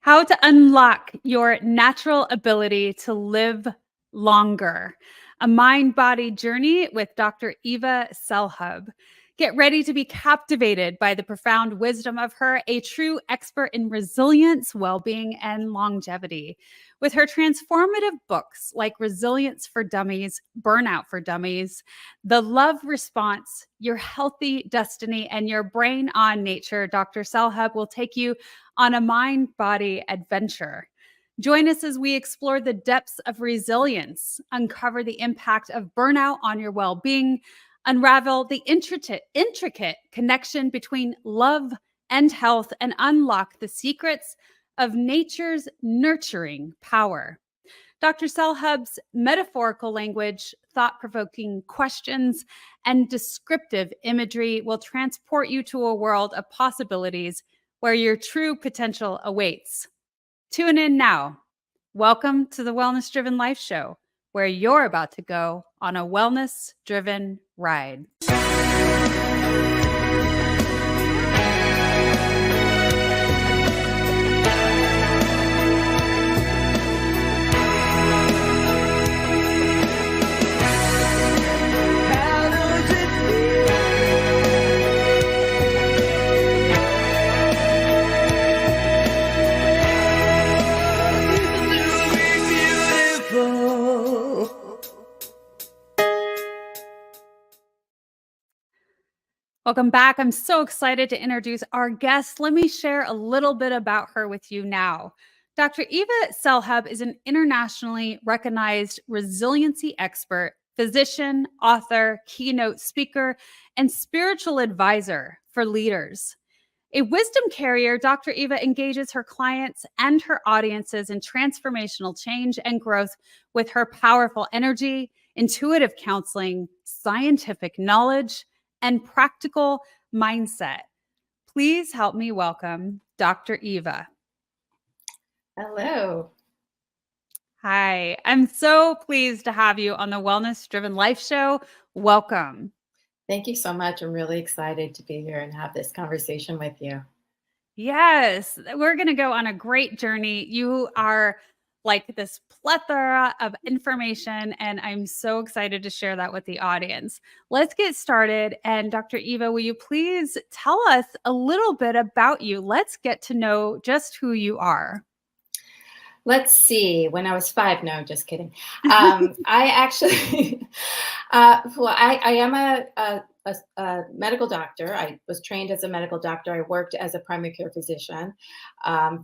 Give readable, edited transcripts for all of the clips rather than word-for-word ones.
How to unlock your natural ability to live longer. A mind-body journey with Dr. Eva Selhub. Get ready to be captivated by the profound wisdom of her, a true expert in resilience, well-being, and longevity. With her transformative books like Resilience for Dummies, Burnout for Dummies, The Love Response, Your Healthy Destiny, and Your Brain on Nature, Dr. Selhub will take you on a mind-body adventure. Join us as we explore the depths of resilience, uncover the impact of burnout on your well-being, unravel the intricate connection between love and health, and unlock the secrets of nature's nurturing power. Dr. Selhub's metaphorical language, thought-provoking questions, and descriptive imagery will transport you to a world of possibilities where your true potential awaits. Tune in now. Welcome to the Wellness Driven Life Show, where you're about to go on a wellness driven ride. Welcome back. I'm so excited to introduce our guest. Let me share a little bit about her with you now. Dr. Eva Selhub is an internationally recognized resiliency expert, physician, author, keynote speaker, and spiritual advisor for leaders. A wisdom carrier, Dr. Eva engages her clients and her audiences in transformational change and growth with her powerful energy, intuitive counseling, scientific knowledge, and practical mindset. Please help me welcome Dr. Eva. Hello. Hi, I'm so pleased to have you on the Wellness Driven Life Show. Welcome. Thank you so much. I'm really excited to be here and have this conversation with you. Yes, we're going to go on a great journey. You are like this plethora of information, and I'm so excited to share that with the audience. Let's get started. And Dr. Eva, will you please tell us a little bit about you? Let's get to know just who you are. Let's see. When I was 5, no, just kidding. I actually, I am a medical doctor. I was trained as a medical doctor. I worked as a primary care physician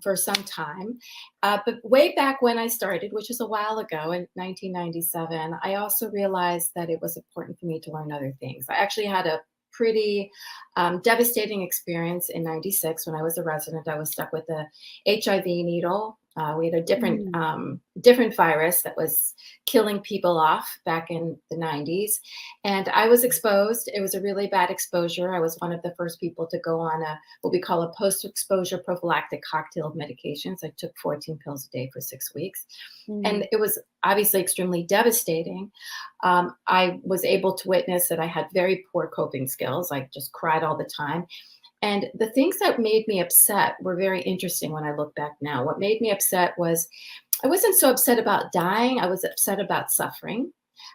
for some time. But way back when I started, which is a while ago in 1997, I also realized that it was important for me to learn other things. I actually had a pretty devastating experience in 96 when I was a resident. I was stuck with a HIV needle. We had a different virus that was killing people off back in the 90s. And I was exposed. It was a really bad exposure. I was one of the first people to go on what we call a post-exposure prophylactic cocktail of medications. I took 14 pills a day for 6 weeks. And it was obviously extremely devastating. I was able to witness that I had very poor coping skills. I just cried all the time. And the things that made me upset were very interesting when I look back now. What made me upset was I wasn't so upset about dying. I was upset about suffering.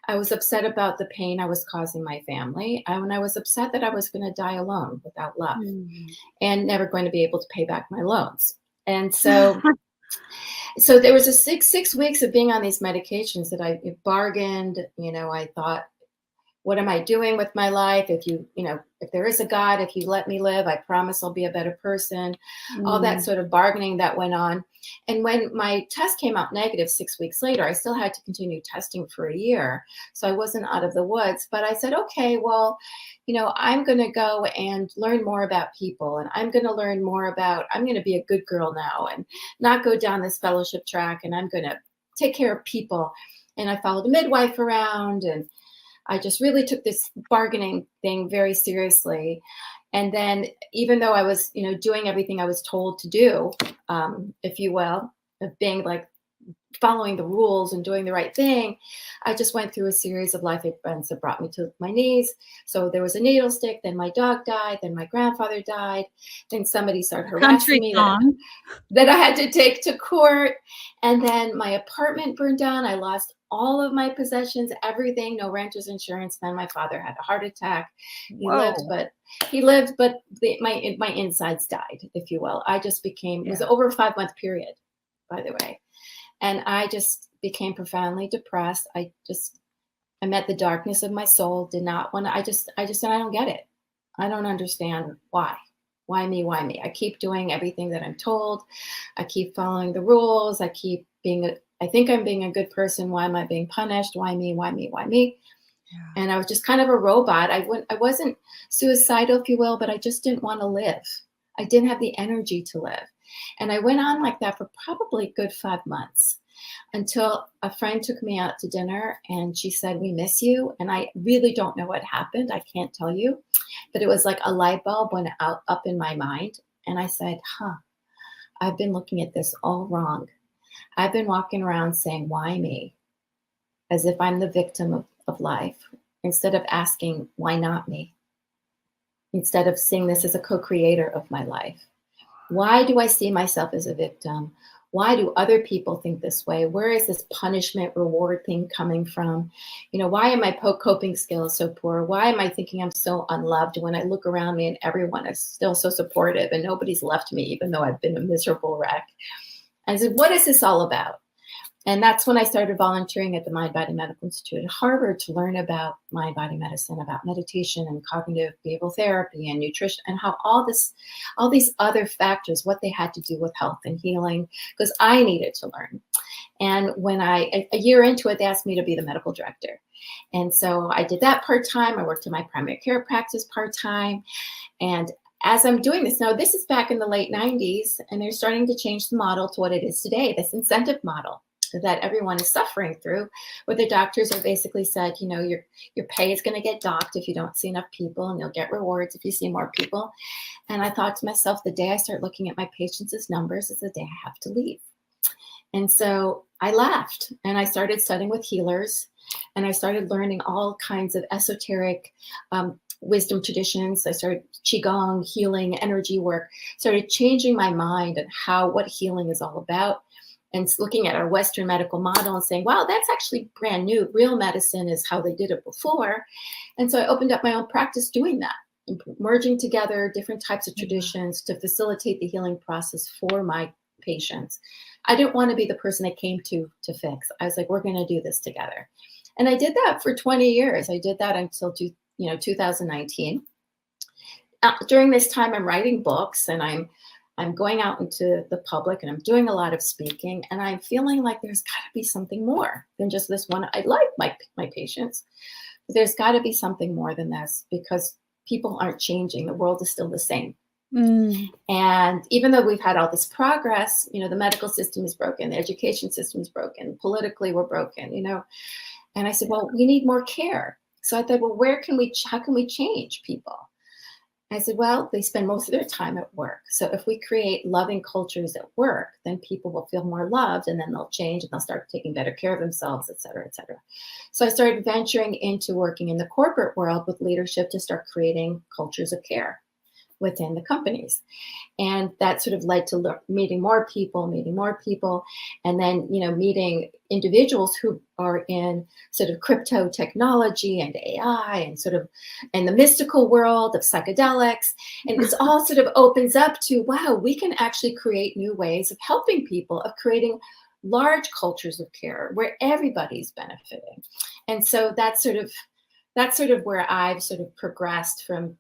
I was upset about the pain I was causing my family. And I was upset that I was going to die alone without love and never going to be able to pay back my loans. And so there was a six weeks of being on these medications that I bargained. I thought, what am I doing with my life? If there is a God, if you let me live, I promise I'll be a better person. All that sort of bargaining that went on. And when my test came out negative 6 weeks later, I still had to continue testing for a year. So I wasn't out of the woods, but I said, okay, well, I'm going to go and learn more about people. And I'm going to learn more about, I'm going to be a good girl now and not go down this fellowship track. And I'm going to take care of people. And I followed a midwife around, and I just really took this bargaining thing very seriously. And then even though I was, doing everything I was told to do, if you will, of being like following the rules and doing the right thing, I just went through a series of life events that brought me to my knees. So there was a needle stick, then my dog died, then my grandfather died, then somebody started harassing Country me song. that I had to take to court. And then my apartment burned down. I lost all of my possessions, everything, no renter's insurance. Then my father had a heart attack. He lived, Whoa. but he lived, but my insides died, if you will. I just became, it was Yeah. over a 5-month period, by the way. And I just became profoundly depressed. I met the darkness of my soul, did not want to, I just said, I don't get it. I don't understand why. Why me? Why me? I keep doing everything that I'm told. I keep following the rules. I think I'm being a good person. Why am I being punished? Why me? Why me? Why me? Yeah. And I was just kind of a robot. I wasn't suicidal, if you will, but I just didn't want to live. I didn't have the energy to live. And I went on like that for probably a good 5 months until a friend took me out to dinner and she said, "We miss you." And I really don't know what happened. I can't tell you, but it was like a light bulb went out up in my mind. And I said, I've been looking at this all wrong. I've been walking around saying, why me? As if I'm the victim of life, instead of asking, why not me? Instead of seeing this as a co-creator of my life. Why do I see myself as a victim? Why do other people think this way? Where is this punishment reward thing coming from? Why are my coping skills so poor? Why am I thinking I'm so unloved when I look around me and everyone is still so supportive and nobody's left me, even though I've been a miserable wreck? I said, what is this all about? And that's when I started volunteering at the Mind Body Medical Institute at Harvard to learn about mind body medicine, about meditation and cognitive behavioral therapy and nutrition, and how all these other factors, what they had to do with health and healing, because I needed to learn. And when a year into it, they asked me to be the medical director. And so I did that part-time. I worked in my primary care practice part-time. And as I'm doing this now, this is back in the late 90s, and they're starting to change the model to what it is today, this incentive model that everyone is suffering through, where the doctors are basically said, your pay is going to get docked if you don't see enough people, and you'll get rewards if you see more people. And I thought to myself, the day I start looking at my patients as numbers is the day I have to leave. And so I left and I started studying with healers, and I started learning all kinds of esoteric wisdom traditions. I started Qigong, healing, energy work, started changing my mind and what healing is all about, and looking at our Western medical model and saying, wow, that's actually brand new. Real medicine is how they did it before. And so I opened up my own practice doing that, merging together different types of traditions to facilitate the healing process for my patients. I didn't want to be the person they came to fix. I was like, we're going to do this together. And I did that for 20 years. I did that until 2019. During this time, I'm writing books, and I'm going out into the public, and I'm doing a lot of speaking, and I'm feeling like there's got to be something more than just this one. I like my patients, but there's got to be something more than this, because people aren't changing. The world is still the same. And even though we've had all this progress, the medical system is broken, the education system is broken, politically we're broken, And I said, well, we need more care. So I thought, well, how can we change people? I said, well, they spend most of their time at work. So if we create loving cultures at work, then people will feel more loved, and then they'll change and they'll start taking better care of themselves, et cetera, et cetera. So I started venturing into working in the corporate world with leadership to start creating cultures of care within the companies. And that sort of led to meeting more people, and then, meeting individuals who are in sort of crypto technology and AI and the mystical world of psychedelics. And it's all sort of opens up to, wow, we can actually create new ways of helping people, of creating large cultures of care where everybody's benefiting. And so that's sort of where I've sort of progressed from,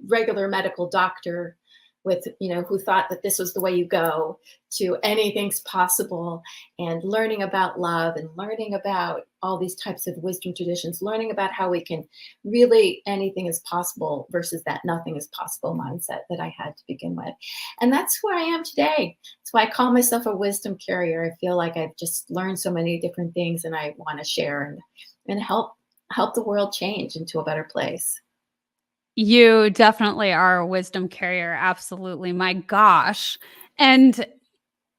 regular medical doctor with, who thought that this was the way you go, to anything's possible, and learning about love and learning about all these types of wisdom traditions, learning about how we can really, anything is possible versus that nothing is possible mindset that I had to begin with. And that's who I am today. That's why I call myself a wisdom carrier. I feel like I've just learned so many different things, and I want to share and help the world change into a better place. You definitely are a wisdom carrier. Absolutely. My gosh. And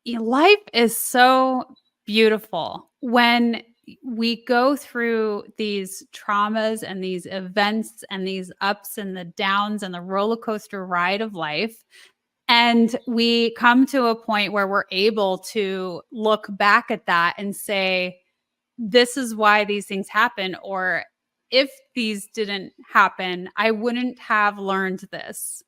life is so Beautiful. When we go through these traumas and these events and these ups and the downs and the roller coaster ride of life, and we come to a point where we're able to look back at that and say, this is why these things happen. Or if these didn't happen, I wouldn't have learned this.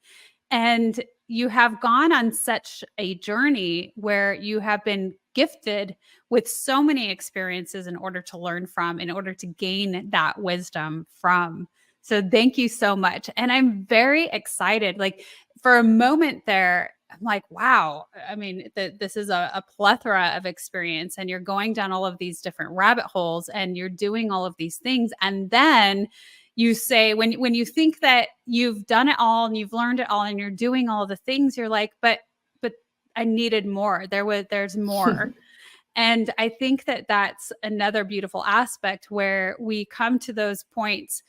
And you have gone on such a journey where you have been gifted with so many experiences in order to learn from, in order to gain that wisdom from. So thank you so much. And I'm very excited. Like for a moment there, I'm like, wow. I mean, this is a plethora of experience, and you're going down all of these different rabbit holes and you're doing all of these things. And then you say, when you think that you've done it all and you've learned it all and you're doing all the things, you're like, but I needed more. There's more. And I think that that's another beautiful aspect where we come to those points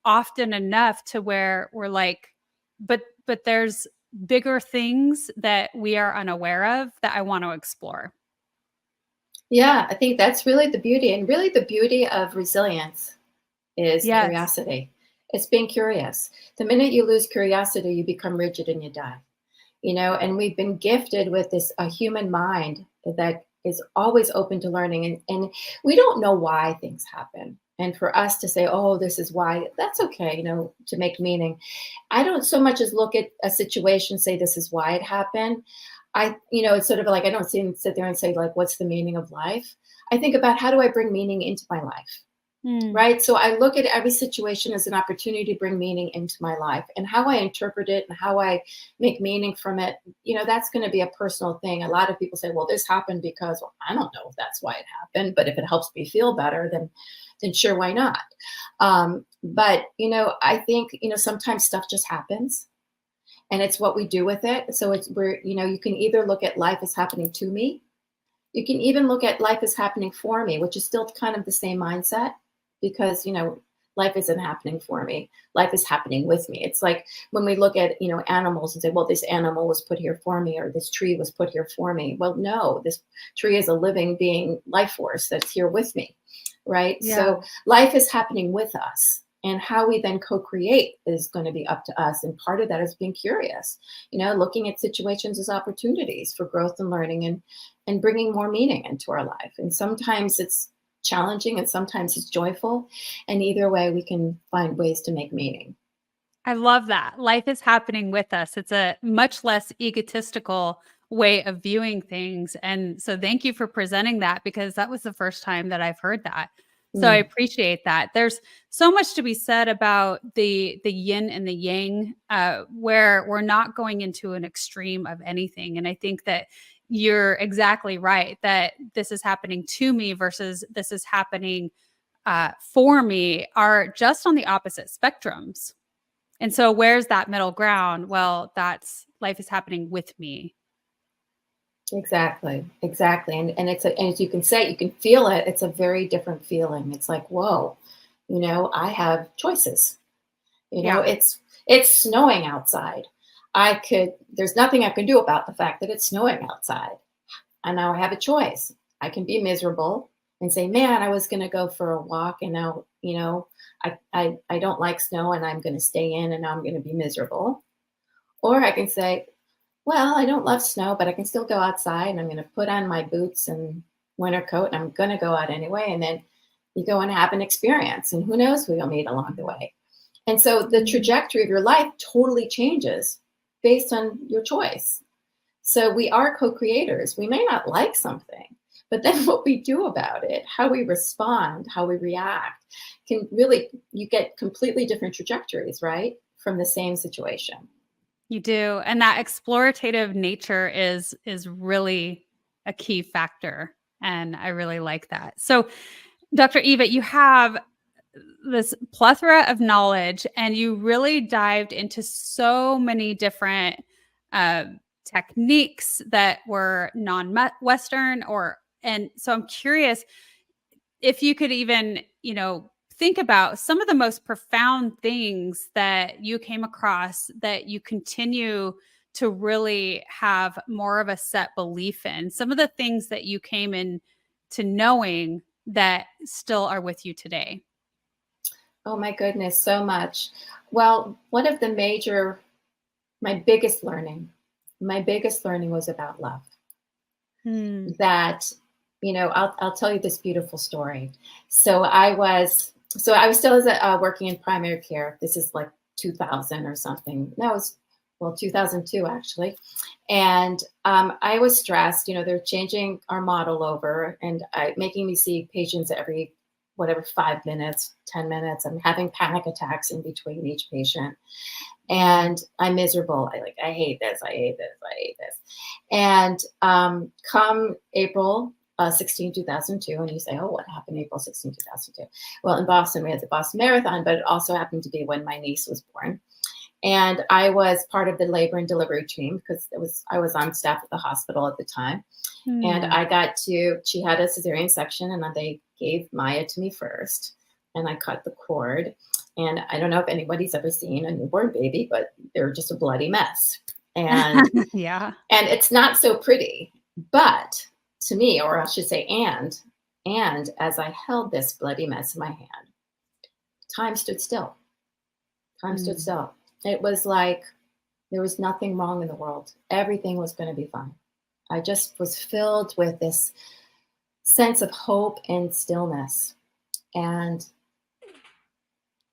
often enough to where we're like, but there's bigger things that we are unaware of that I want to explore. Yeah, I think that's really the beauty. And really the beauty of resilience is Yes. curiosity. It's being curious. The minute you lose curiosity, you become rigid and you die. And we've been gifted with this a human mind that is always open to learning, and we don't know why things happen. And for us to say, oh, this is why, that's okay, to make meaning. I don't so much as look at a situation, say this is why it happened. It's sort of like I don't sit there and say, like, what's the meaning of life? I think about how do I bring meaning into my life? Right. So I look at every situation as an opportunity to bring meaning into my life, and how I interpret it and how I make meaning from it. That's going to be a personal thing. A lot of people say, well, this happened because, well, I don't know if that's why it happened, but if it helps me feel better, then sure, why not? But I think, sometimes stuff just happens, and it's what we do with it. So you can either look at life as happening to me. You can even look at life as happening for me, which is still kind of the same mindset, because life isn't happening for me, life is happening with me. It's like when we look at animals and say, well, this animal was put here for me, or this tree was put here for me. Well, no, this tree is a living being, life force that's here with me, right? Yeah. So life is happening with us, and how we then co-create is going to be up to us. And part of that is being curious, looking at situations as opportunities for growth and learning, and bringing more meaning into our life. And sometimes it's challenging and sometimes it's joyful. And either way, we can find ways to make meaning. I love that. Life is happening with us. It's a much less egotistical way of viewing things. And so thank you for presenting that, because that was the first time that I've heard that. So I appreciate that. There's so much to be said about the yin and the yang, where we're not going into an extreme of anything. And I think that you're exactly right, that this is happening to me versus this is happening for me are just on the opposite spectrums. And so where's that middle ground? Well, that's life is happening with me. Exactly. And and as you can say, you can feel it. It's a very different feeling. It's like, whoa, I have choices. Yeah. It's snowing outside. There's nothing I can do about the fact that it's snowing outside. And now I have a choice. I can be miserable and say, man, I was going to go for a walk, and now, I don't like snow, and I'm going to stay in, and now I'm going to be miserable. Or I can say, well, I don't love snow, but I can still go outside, and I'm going to put on my boots and winter coat, and I'm going to go out anyway. And then you go and have an experience, and who knows who you'll meet along the way. And so the trajectory of your life totally changes based on your choice. So we are co-creators. We may not like something, but then what we do about it, how we respond, how we react, you get completely different trajectories, right? From the same situation. You do. And that explorative nature is really a key factor. And I really like that. So, Dr. Eva, you have this plethora of knowledge, and you really dived into so many different uh, techniques that were non-Western, and so I'm curious if you could even, think about some of the most profound things that you came across that you continue to really have more of a set belief in, some of the things that you came in to knowing that still are with you today? Oh my goodness, so much. Well, one of my biggest learning was about love. Hmm. That, I'll tell you this beautiful story. So I was still working in primary care. This is like 2000 or something. No, it was, well, 2002 actually. And I was stressed. They're changing our model over and making me see patients every, whatever, 5 minutes, 10 minutes. I'm having panic attacks in between each patient. And I'm miserable. I hate this. I hate this. I hate this. And come April 16, 2002, and you say, oh, what happened April 16, 2002? Well, in Boston, we had the Boston Marathon, but it also happened to be when my niece was born. And I was part of the labor and delivery team because I was on staff at the hospital at the time. And she had a cesarean section, and they gave Maya to me first. And I cut the cord. And I don't know if anybody's ever seen a newborn baby, but they're just a bloody mess. And Yeah. and it's not so pretty. But to me, or I should say, and as I held this bloody mess in my hand, time stood still. Time stood still. It was like there was nothing wrong in the world. Everything was going to be fine. I just was filled with this sense of hope and stillness. And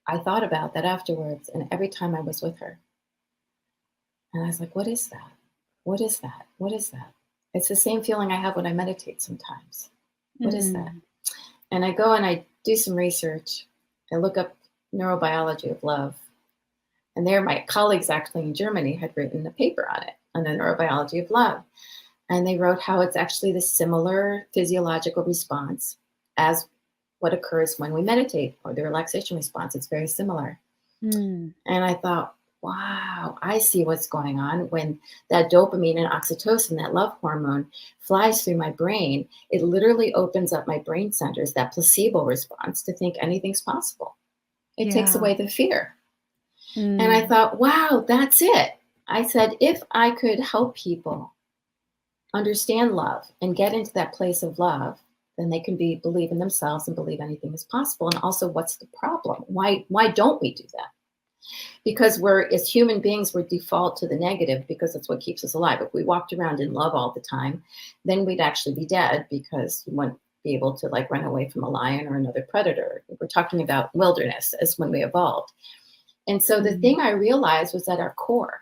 I thought about that afterwards, and every time I was with her. And I was like, what is that? What is that? What is that? It's the same feeling I have when I meditate sometimes. What is that? And I go and I do some research. I look up neurobiology of love. And there, my colleagues actually in Germany had written a paper on it, on the neurobiology of love. And they wrote how it's actually the similar physiological response as what occurs when we meditate, or the relaxation response. It's very similar. And I thought, wow, I see what's going on when that dopamine and oxytocin, that love hormone, flies through my brain. It literally opens up my brain centers, that placebo response, to think anything's possible. It takes away the fear. And I thought, wow, that's it. I said, if I could help people understand love and get into that place of love, then they can believe in themselves and believe anything is possible. And also, what's the problem? Why don't we do that? Because as human beings, we're default to the negative because that's what keeps us alive. If we walked around in love all the time, then we'd actually be dead because we wouldn't be able to run away from a lion or another predator. We're talking about wilderness as when we evolved. And so the thing I realized was that our core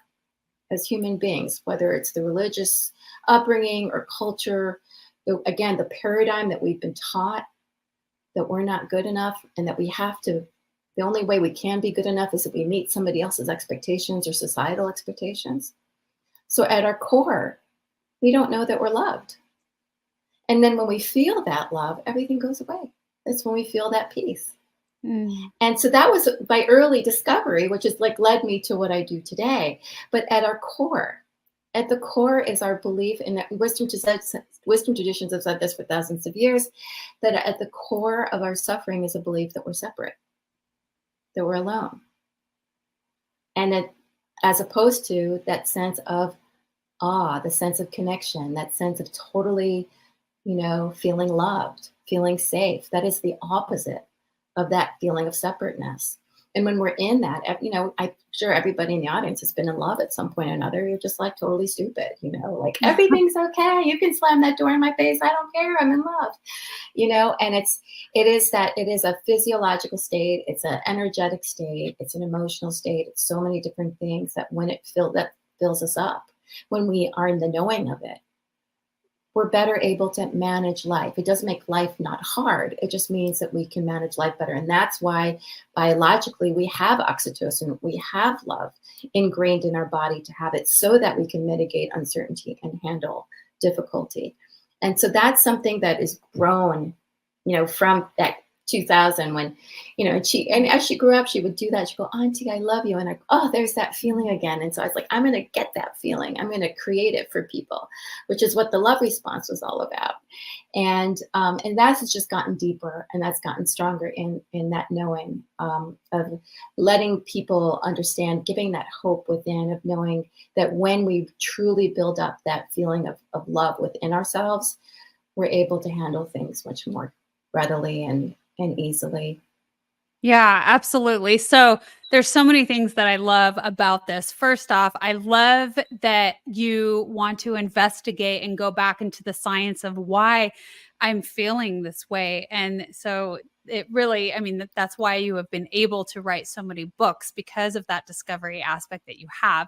as human beings, whether it's the religious upbringing or culture, again, the paradigm that we've been taught that we're not good enough and that we have to, the only way we can be good enough is if we meet somebody else's expectations or societal expectations. So at our core, we don't know that we're loved. And then when we feel that love, everything goes away. That's when we feel that peace. And so that was my early discovery, which is led me to what I do today. But at the core is our belief in that Western traditions have said this for thousands of years, that at the core of our suffering is a belief that we're separate, that we're alone. And that, as opposed to that sense of awe, the sense of connection, that sense of totally, feeling loved, feeling safe, that is the opposite of that feeling of separateness. And when we're in that, I'm sure everybody in the audience has been in love at some point or another. You're just totally stupid, everything's okay. You can slam that door in my face. I don't care. I'm in love, and it is a physiological state. It's an energetic state. It's an emotional state. It's so many different things that that fills us up when we are in the knowing of it. We're better able to manage life. It doesn't make life not hard. It just means that we can manage life better. And that's why biologically we have oxytocin, we have love ingrained in our body to have it so that we can mitigate uncertainty and handle difficulty. And so that's something that is grown, from that 2000 when, and as she grew up, she would do that. She'd go, Auntie, I love you. And there's that feeling again. And so I was like, I'm going to get that feeling. I'm going to create it for people, which is what the love response was all about. And that's just gotten deeper, and that's gotten stronger in that knowing of letting people understand, giving that hope within, of knowing that when we truly build up that feeling of love within ourselves, we're able to handle things much more readily and easily. Yeah, absolutely. So there's so many things that I love about this. First off, I love that you want to investigate and go back into the science of why I'm feeling this way. And so it really, I mean, that's why you have been able to write so many books, because of that discovery aspect that you have.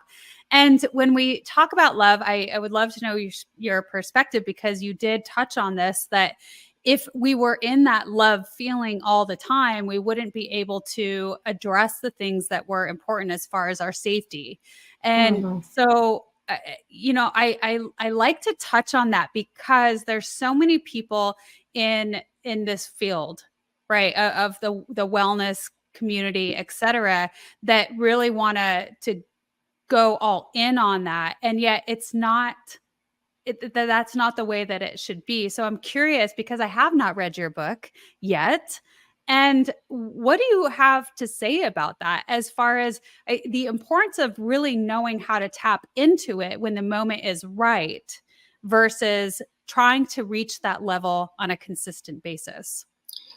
And when we talk about love, I would love to know your perspective, because you did touch on this, that if we were in that love feeling all the time, we wouldn't be able to address the things that were important as far as our safety. And Hmm. so, I like to touch on that, because there's so many people in this field, right, of the wellness community, et cetera, that really want to go all in on that, and yet it's not that's not the way that it should be. So I'm curious, because I have not read your book yet. And what do you have to say about that, as far as the importance of really knowing how to tap into it when the moment is right, versus trying to reach that level on a consistent basis?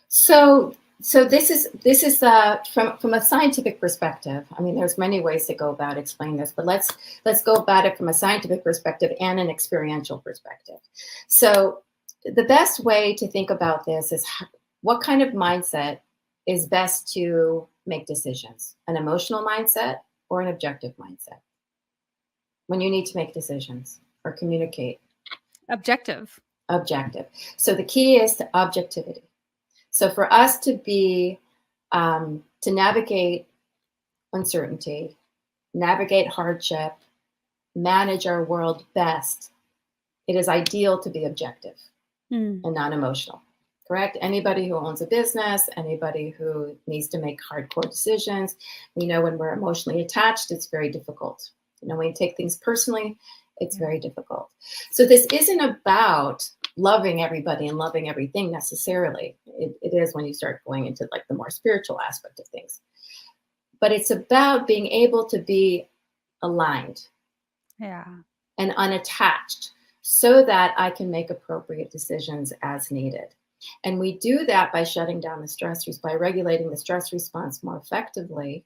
So, this is from a scientific perspective. I mean, there's many ways to go about explaining this, but let's go about it from a scientific perspective and an experiential perspective. So, the best way to think about this is what kind of mindset is best to make decisions: an emotional mindset or an objective mindset when you need to make decisions or communicate. Objective. Objective. So the key is to objectivity. So for us to be to navigate uncertainty, navigate hardship, manage our world best, it is ideal to be objective Mm. and non-emotional. Correct? Anybody who owns a business, anybody who needs to make hardcore decisions, we know when we're emotionally attached, it's very difficult. When you take things personally, it's very difficult. So this isn't about loving everybody and loving everything necessarily. It is when you start going into like the more spiritual aspect of things. But it's about being able to be aligned Yeah. and unattached so that I can make appropriate decisions as needed. And we do that by shutting down the by regulating the stress response more effectively.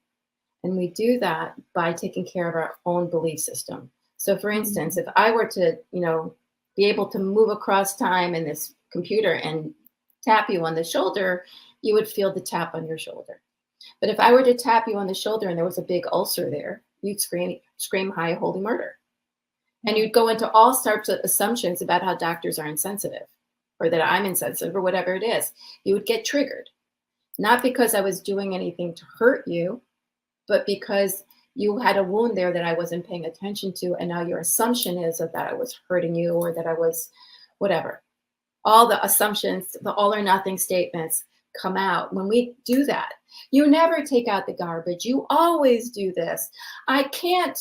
And we do that by taking care of our own belief system. So for instance, if I were to, be able to move across time in this computer and tap you on the shoulder, you would feel the tap on your shoulder. But if I were to tap you on the shoulder and there was a big ulcer there, you'd scream high holy murder. And you'd go into all sorts of assumptions about how doctors are insensitive, or that I'm insensitive, or whatever it is. You would get triggered, not because I was doing anything to hurt you, but because you had a wound there that I wasn't paying attention to. And now your assumption is that I was hurting you, or that I was whatever. All the assumptions, the all or nothing statements come out when we do that. You never take out the garbage. You always do this. I can't,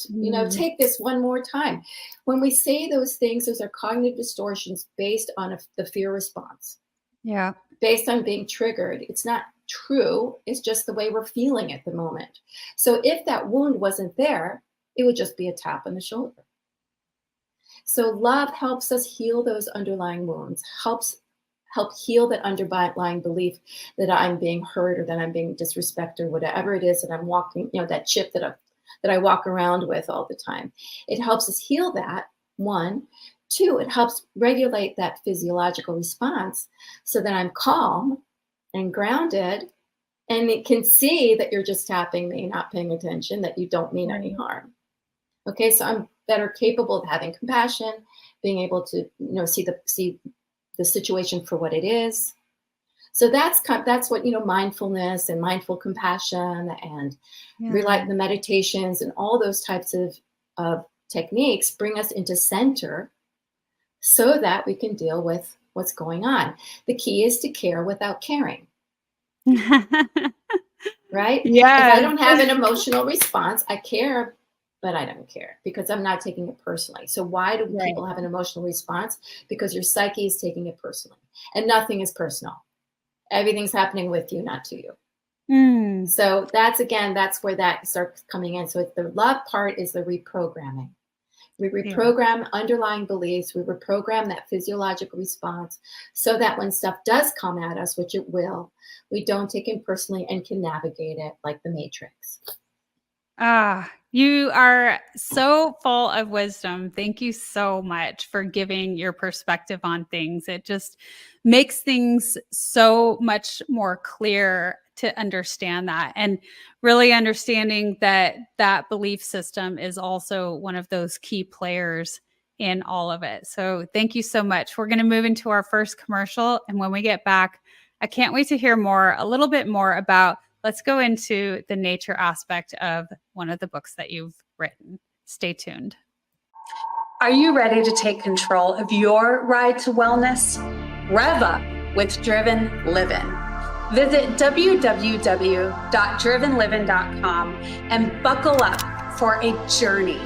take this one more time. When we say those things, those are cognitive distortions based on the fear response, Yeah. based on being triggered. It's not true. It's just the way we're feeling at the moment. So if that wound wasn't there, it would just be a tap on the shoulder. So love helps us heal those underlying wounds, help heal that underlying belief that I'm being hurt, or that I'm being disrespected, or whatever it is that I'm walking, that chip that I walk around with all the time. It helps us heal that, one. Two, it helps regulate that physiological response so that I'm calm and grounded, and it can see that you're just tapping me, not paying attention, that you don't mean any harm. Okay, so I'm better capable of having compassion, being able to see the situation for what it is. So that's what mindfulness and mindful compassion and the meditations and all those types of techniques bring us into center, so that we can deal with what's going on. The key is to care without caring. Right? If I Yes. don't have an emotional response, I care, but I don't care because I'm not taking it personally. So why do people have an emotional response? Because your psyche is taking it personally, and nothing is personal. Everything's happening with you, not to you. So that's where that starts coming in. So the love part is the reprogramming. We reprogram underlying beliefs. We reprogram that physiological response so that when stuff does come at us, which it will, we don't take it personally and can navigate it like the Matrix. You are so full of wisdom. Thank you so much for giving your perspective on things. It just makes things so much more clear to understand that, and really understanding that that belief system is also one of those key players in all of it. So thank you so much. We're going to move into our first commercial. And when we get back, I can't wait to hear a little bit more about, let's go into the nature aspect of one of the books that you've written. Stay tuned. Are you ready to take control of your ride to wellness? Rev up with Driven Living. Visit www.drivenliving.com and buckle up for a journey.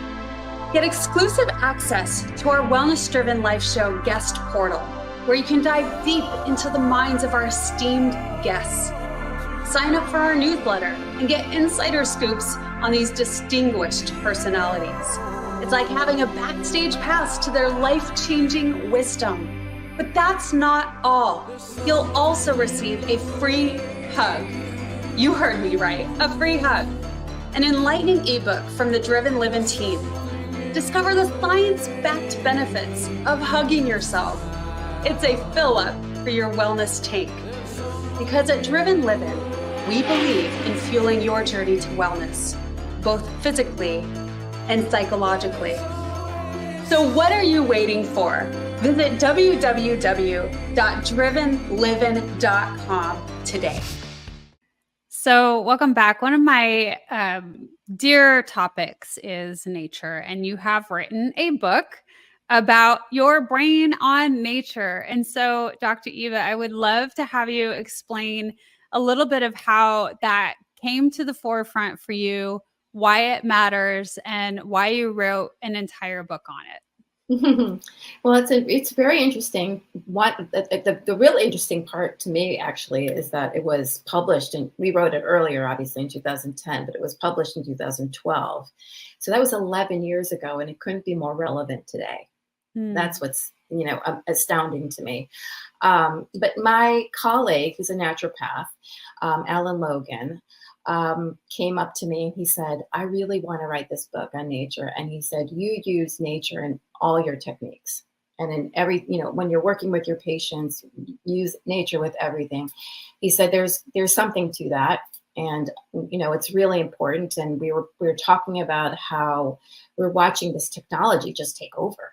Get exclusive access to our Wellness Driven Life Show guest portal, where you can dive deep into the minds of our esteemed guests. Sign up for our newsletter and get insider scoops on these distinguished personalities. It's like having a backstage pass to their life-changing wisdom. But that's not all. You'll also receive a free hug. You heard me right, a free hug. An enlightening ebook from the Driven Living team. Discover the science-backed benefits of hugging yourself. It's a fill-up for your wellness tank. Because at Driven Living, we believe in fueling your journey to wellness, both physically and psychologically. So what are you waiting for? Visit www.drivenliving.com today. So welcome back. One of my dear topics is nature, and you have written a book about your brain on nature. And so, Dr. Eva, I would love to have you explain a little bit of how that came to the forefront for you, why it matters, and why you wrote an entire book on it. Well, it's very interesting. The real interesting part to me actually is that it was published, and we wrote it earlier, obviously in 2010, but it was published in 2012. So that was 11 years ago, and it couldn't be more relevant today. That's what's astounding to me. But my colleague, who's a naturopath, Alan Logan, came up to me and he said, I really want to write this book on nature. And he said, you use nature in all your techniques. And in every, when you're working with your patients, use nature with everything. He said, there's something to that. And, it's really important. And we were talking about how we're watching this technology just take over.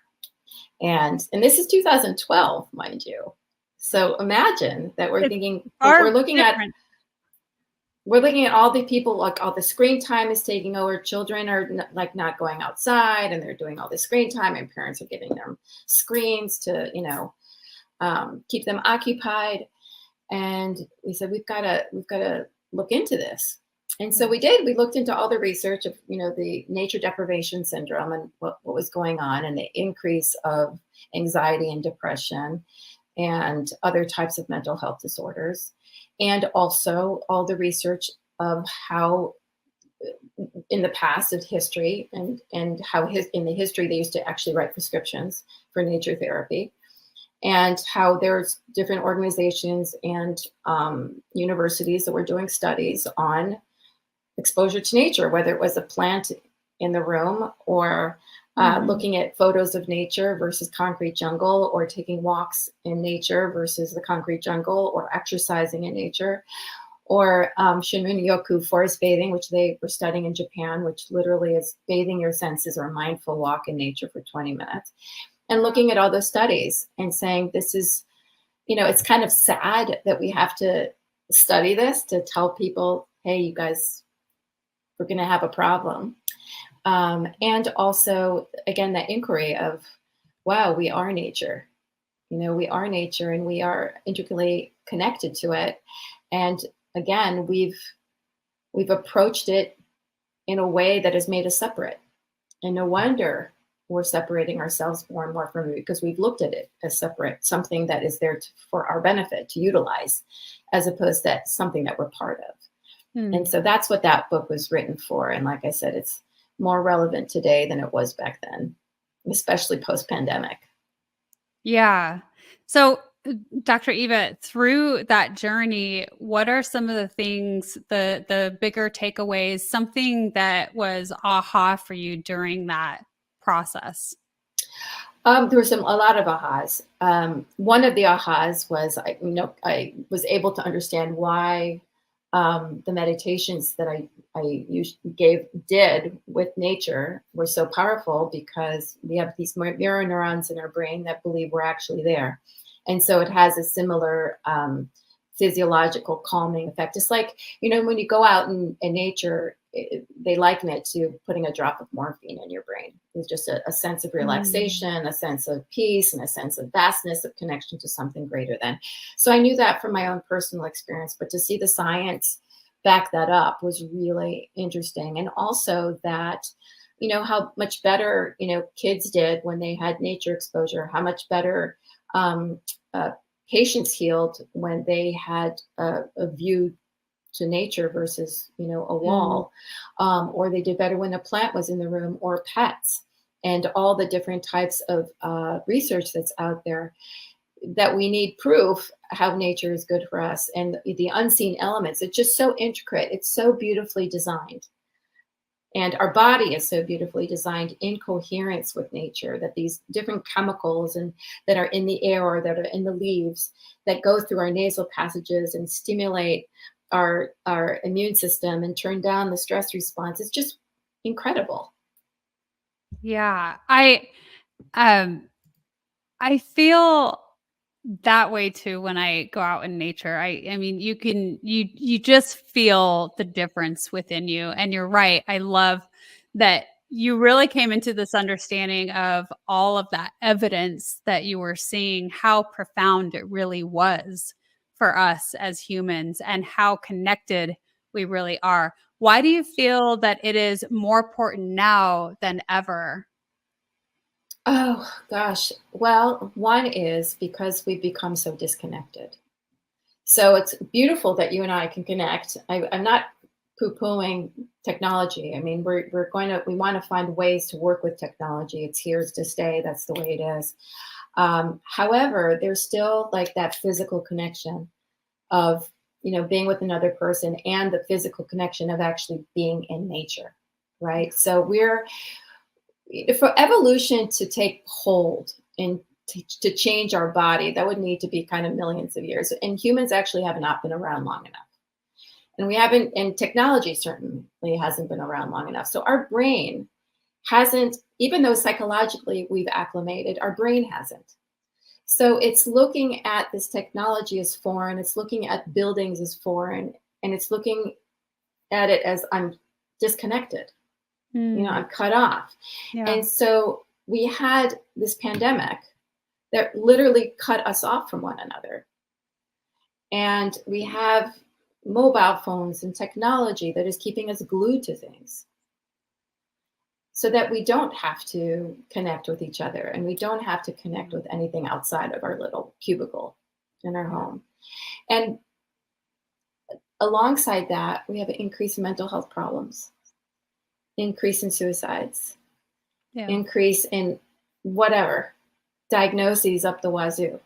And this is 2012, mind you. So imagine that we're thinking, we're looking at all the people, like all the screen time is taking over. Children are not going outside, and they're doing all the screen time, and parents are giving them screens to, keep them occupied. And we said, we've got to look into this. And so we did. We looked into all the research of, the nature deprivation syndrome and what was going on, and the increase of anxiety and depression and other types of mental health disorders. And also all the research of how in the past of history and how in the history they used to actually write prescriptions for nature therapy, and how there's different organizations and universities that were doing studies on exposure to nature, whether it was a plant in the room or looking at photos of nature versus concrete jungle, or taking walks in nature versus the concrete jungle, or exercising in nature, or Shinrin-yoku forest bathing, which they were studying in Japan, which literally is bathing your senses or a mindful walk in nature for 20 minutes. And looking at all those studies and saying, this is, it's kind of sad that we have to study this to tell people, hey, you guys, we're going to have a problem. And also, again, that inquiry of, wow, we are nature. We are nature, and we are intricately connected to it. And again, we've approached it in a way that has made us separate. And no wonder we're separating ourselves more and more from it, because we've looked at it as separate, something that is there for our benefit to utilize, as opposed to something that we're part of. And so that's what that book was written for. And like I said, it's more relevant today than it was back then. especially post-pandemic. Yeah. So, Dr. Eva, through that journey, what are some of the things, the bigger takeaways, something that was aha for you during that process? There were a lot of ahas. One of the ahas was, I was able to understand why the meditations that did with nature were so powerful, because we have these mirror neurons in our brain that believe we're actually there, and so it has a similar physiological calming effect. Just like, when you go out in nature, they liken it to putting a drop of morphine in your brain. It's just a sense of relaxation, a sense of peace, and a sense of vastness, of connection to something greater than. So I knew that from my own personal experience, but to see the science back that up was really interesting. And also that, how much better, kids did when they had nature exposure, how much better patients healed when they had a view to nature versus, a wall, or they did better when a plant was in the room, or pets, and all the different types of research that's out there, that we need proof how nature is good for us, and the unseen elements. It's just so intricate. It's so beautifully designed. And our body is so beautifully designed in coherence with nature, that these different chemicals that are in the air, or that are in the leaves, that go through our nasal passages and stimulate our immune system and turn down the stress response. It's just incredible. Yeah. I feel that way too when I go out in nature. I mean, you just feel the difference within you. And you're right. I love that you really came into this understanding of all of that evidence that you were seeing, how profound it really was for us as humans, and how connected we really are. Why do you feel that it is more important now than ever? Oh, gosh. Well, one is because we've become so disconnected. So it's beautiful that you and I can connect. I'm not poo-pooing technology. I mean, we want to find ways to work with technology. It's here to stay. That's the way it is. However, there's still like that physical connection of, being with another person, and the physical connection of actually being in nature, right? So for evolution to take hold and to change our body, that would need to be kind of millions of years. And humans actually have not been around long enough. And technology certainly hasn't been around long enough. So our brain hasn't, even though psychologically we've acclimated, our brain hasn't. So it's looking at this technology as foreign, it's looking at buildings as foreign, and it's looking at it as, I'm disconnected. I'm cut off. Yeah. And so we had this pandemic that literally cut us off from one another. And we have mobile phones and technology that is keeping us glued to things, so that we don't have to connect with each other, and we don't have to connect with anything outside of our little cubicle in our home. And alongside that, we have an increase in mental health problems, increase in suicides, increase in whatever, diagnoses up the wazoo.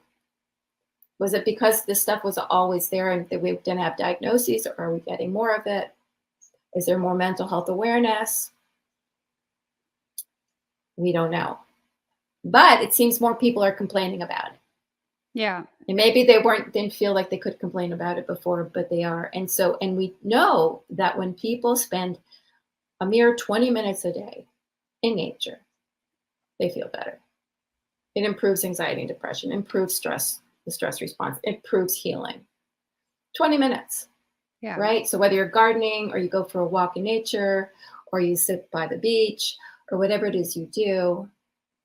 Was it because this stuff was always there and that we didn't have diagnoses, or are we getting more of it? Is there more mental health awareness? We don't know. But it seems more people are complaining about it. Yeah. And maybe didn't feel like they could complain about it before, but they are. And we know that when people spend a mere 20 minutes a day in nature, they feel better. It improves anxiety and depression, improves the stress response, improves healing. 20 minutes, right? So whether you're gardening, or you go for a walk in nature, or you sit by the beach, or whatever it is you do,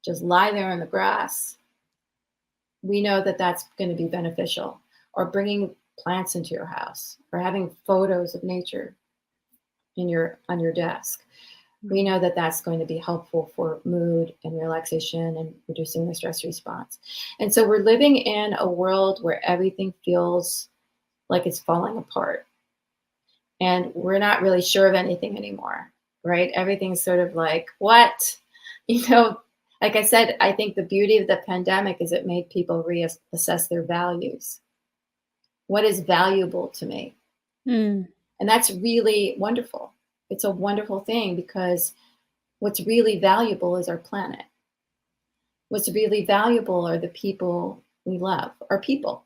just lie there in the grass. We know that that's going to be beneficial. Or bringing plants into your house, or having photos of nature on your desk. We know that that's going to be helpful for mood and relaxation and reducing the stress response. And so we're living in a world where everything feels like it's falling apart. And we're not really sure of anything anymore, right? Everything's sort of like, what? like I said, I think the beauty of the pandemic is it made people reassess their values. What is valuable to me? Mm, And that's really wonderful. It's a wonderful thing because what's really valuable is our planet. What's really valuable are the people we love, our people.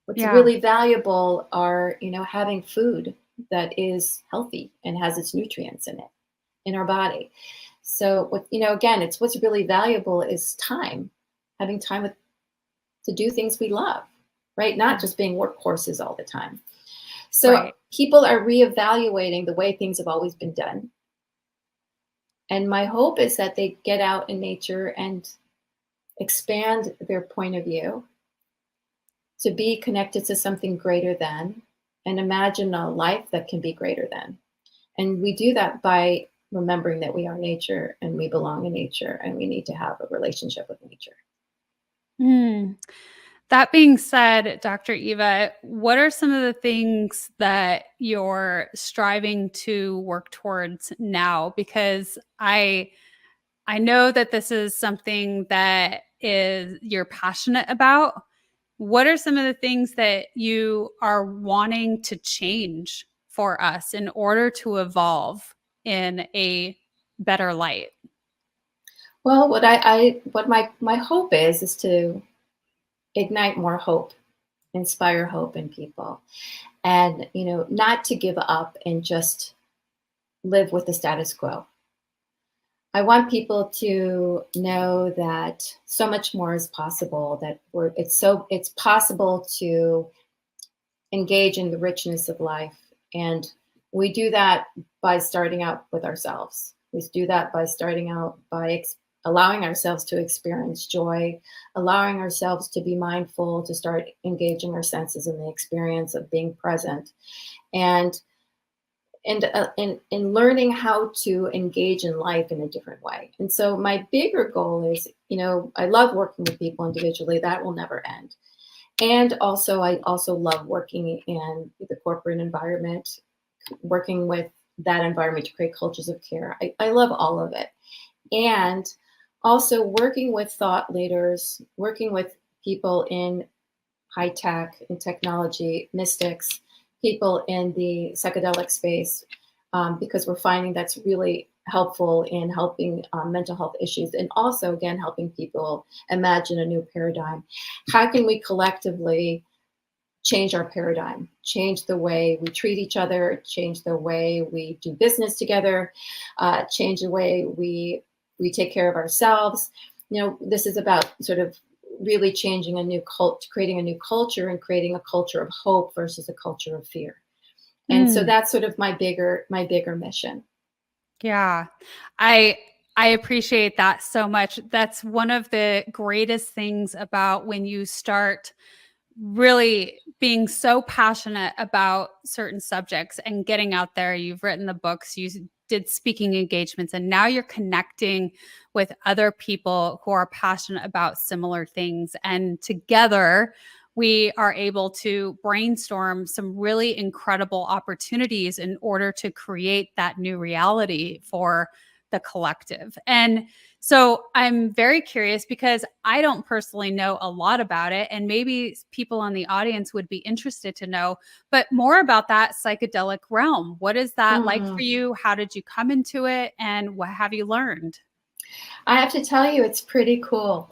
What's yeah. really valuable are, having food that is healthy and has its nutrients in it, in our body. So again, it's what's really valuable is time, having time to do things we love, right? Not just being workhorses all the time. So Right. people are reevaluating the way things have always been done. And my hope is that they get out in nature and expand their point of view to be connected to something greater than, and imagine a life that can be greater than. And we do that by remembering that we are nature and we belong in nature and we need to have a relationship with nature. Mm. That being said, Dr. Eva, what are some of the things that you're striving to work towards now? Because I know that this is something that you're passionate about. What are some of the things that you are wanting to change for us in order to evolve in a better light? Well, what my hope is to ignite more hope, inspire hope in people, and not to give up and just live with the status quo. I want people to know that so much more is possible, that it's possible to engage in the richness of life. And we do that by starting out with ourselves. We do that by starting out by allowing ourselves to experience joy, allowing ourselves to be mindful, to start engaging our senses in the experience of being present, and in learning how to engage in life in a different way. And so my bigger goal is, I love working with people individually. That will never end. And also, I also love working in the corporate environment, working with that environment to create cultures of care. I love all of it. And also working with thought leaders, working with people in high tech and technology, mystics, people in the psychedelic space, because we're finding that's really helpful in helping mental health issues, and also, again, helping people imagine a new paradigm. How can we collectively change our paradigm, change the way we treat each other, change the way we do business together, change the way we take care of ourselves? This is about sort of really changing a new creating a new culture, and creating a culture of hope versus a culture of fear. And so that's sort of my bigger mission. Yeah. I I appreciate that so much. That's one of the greatest things about when you start really being so passionate about certain subjects and getting out there. You've written the books, you did speaking engagements, and now you're connecting with other people who are passionate about similar things. And together, we are able to brainstorm some really incredible opportunities in order to create that new reality for the collective. And so I'm very curious because I don't personally know a lot about it, and maybe people on the audience would be interested to know, but more about that psychedelic realm. What is that like for you? How did you come into it, and what have you learned? I have to tell you, it's pretty cool.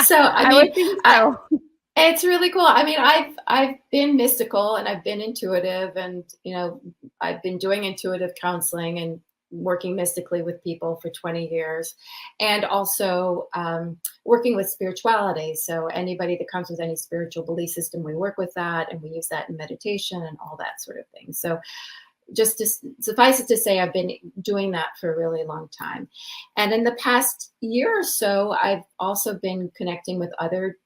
So, I would think so. it's really cool. I mean, I've been mystical and I've been intuitive, and I've been doing intuitive counseling and working mystically with people for 20 years, and also working with spirituality. So anybody that comes with any spiritual belief system, we work with that, and we use that in meditation and all that sort of thing. So just to suffice it to say, I've been doing that for a really long time. And in the past year or so, I've also been connecting with other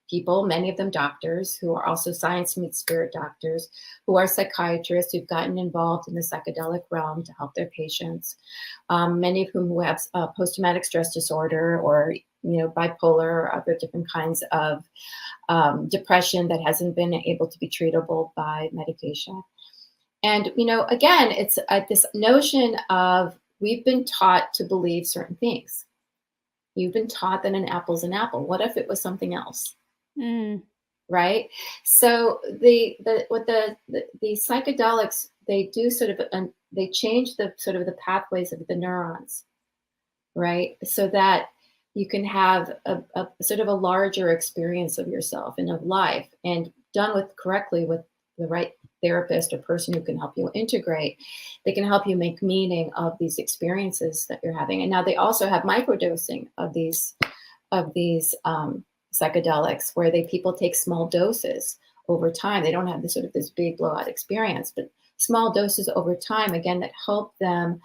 people, many of them doctors, who are also science meets spirit doctors, who are psychiatrists who've gotten involved in the psychedelic realm to help their patients. Many of whom who have post-traumatic stress disorder, or bipolar, or other different kinds of depression that hasn't been able to be treatable by medication. And again, it's this notion of we've been taught to believe certain things. You've been taught that an apple's an apple. What if it was something else? Mm. Right? So the psychedelics, they do sort of they change the sort of the pathways of the neurons, right? So that you can have a sort of a larger experience of yourself and of life, and done with correctly with the right therapist or person who can help you integrate. They can help you make meaning of these experiences that you're having. And now they also have microdosing of these psychedelics, where people take small doses over time. They don't have this sort of this big blowout experience, but small doses over time, again, that help them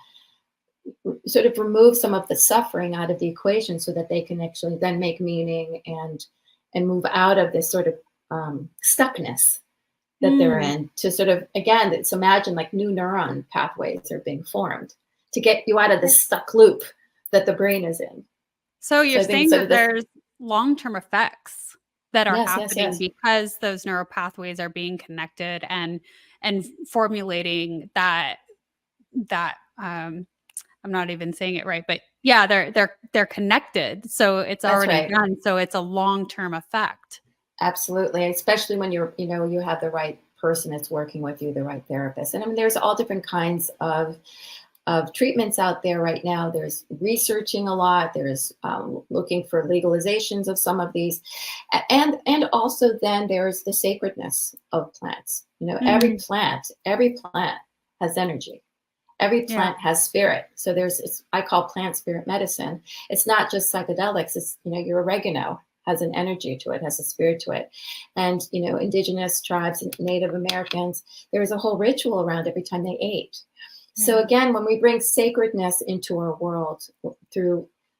sort of remove some of the suffering out of the equation, so that they can actually then make meaning and move out of this sort of stuckness that they're in, to sort of, again, it's imagine like new neuron pathways are being formed to get you out of this stuck loop that the brain is in. So you're saying that there's long-term effects that are happening because those neural pathways are being connected and formulating that I'm not even saying it right, but yeah, they're connected. So it's already done. So it's a long-term effect. Absolutely. Especially when you have the right person that's working with you, the right therapist. And I mean, there's all different kinds of treatments out there right now. There's researching a lot. There's looking for legalizations of some of these. And also then there's the sacredness of plants. Every plant has energy. Every plant has spirit. So I call plant spirit medicine. It's not just psychedelics. It's, your oregano has an energy to it, has a spirit to it. And, indigenous tribes and Native Americans, there was a whole ritual around every time they ate. So again, when we bring sacredness into our world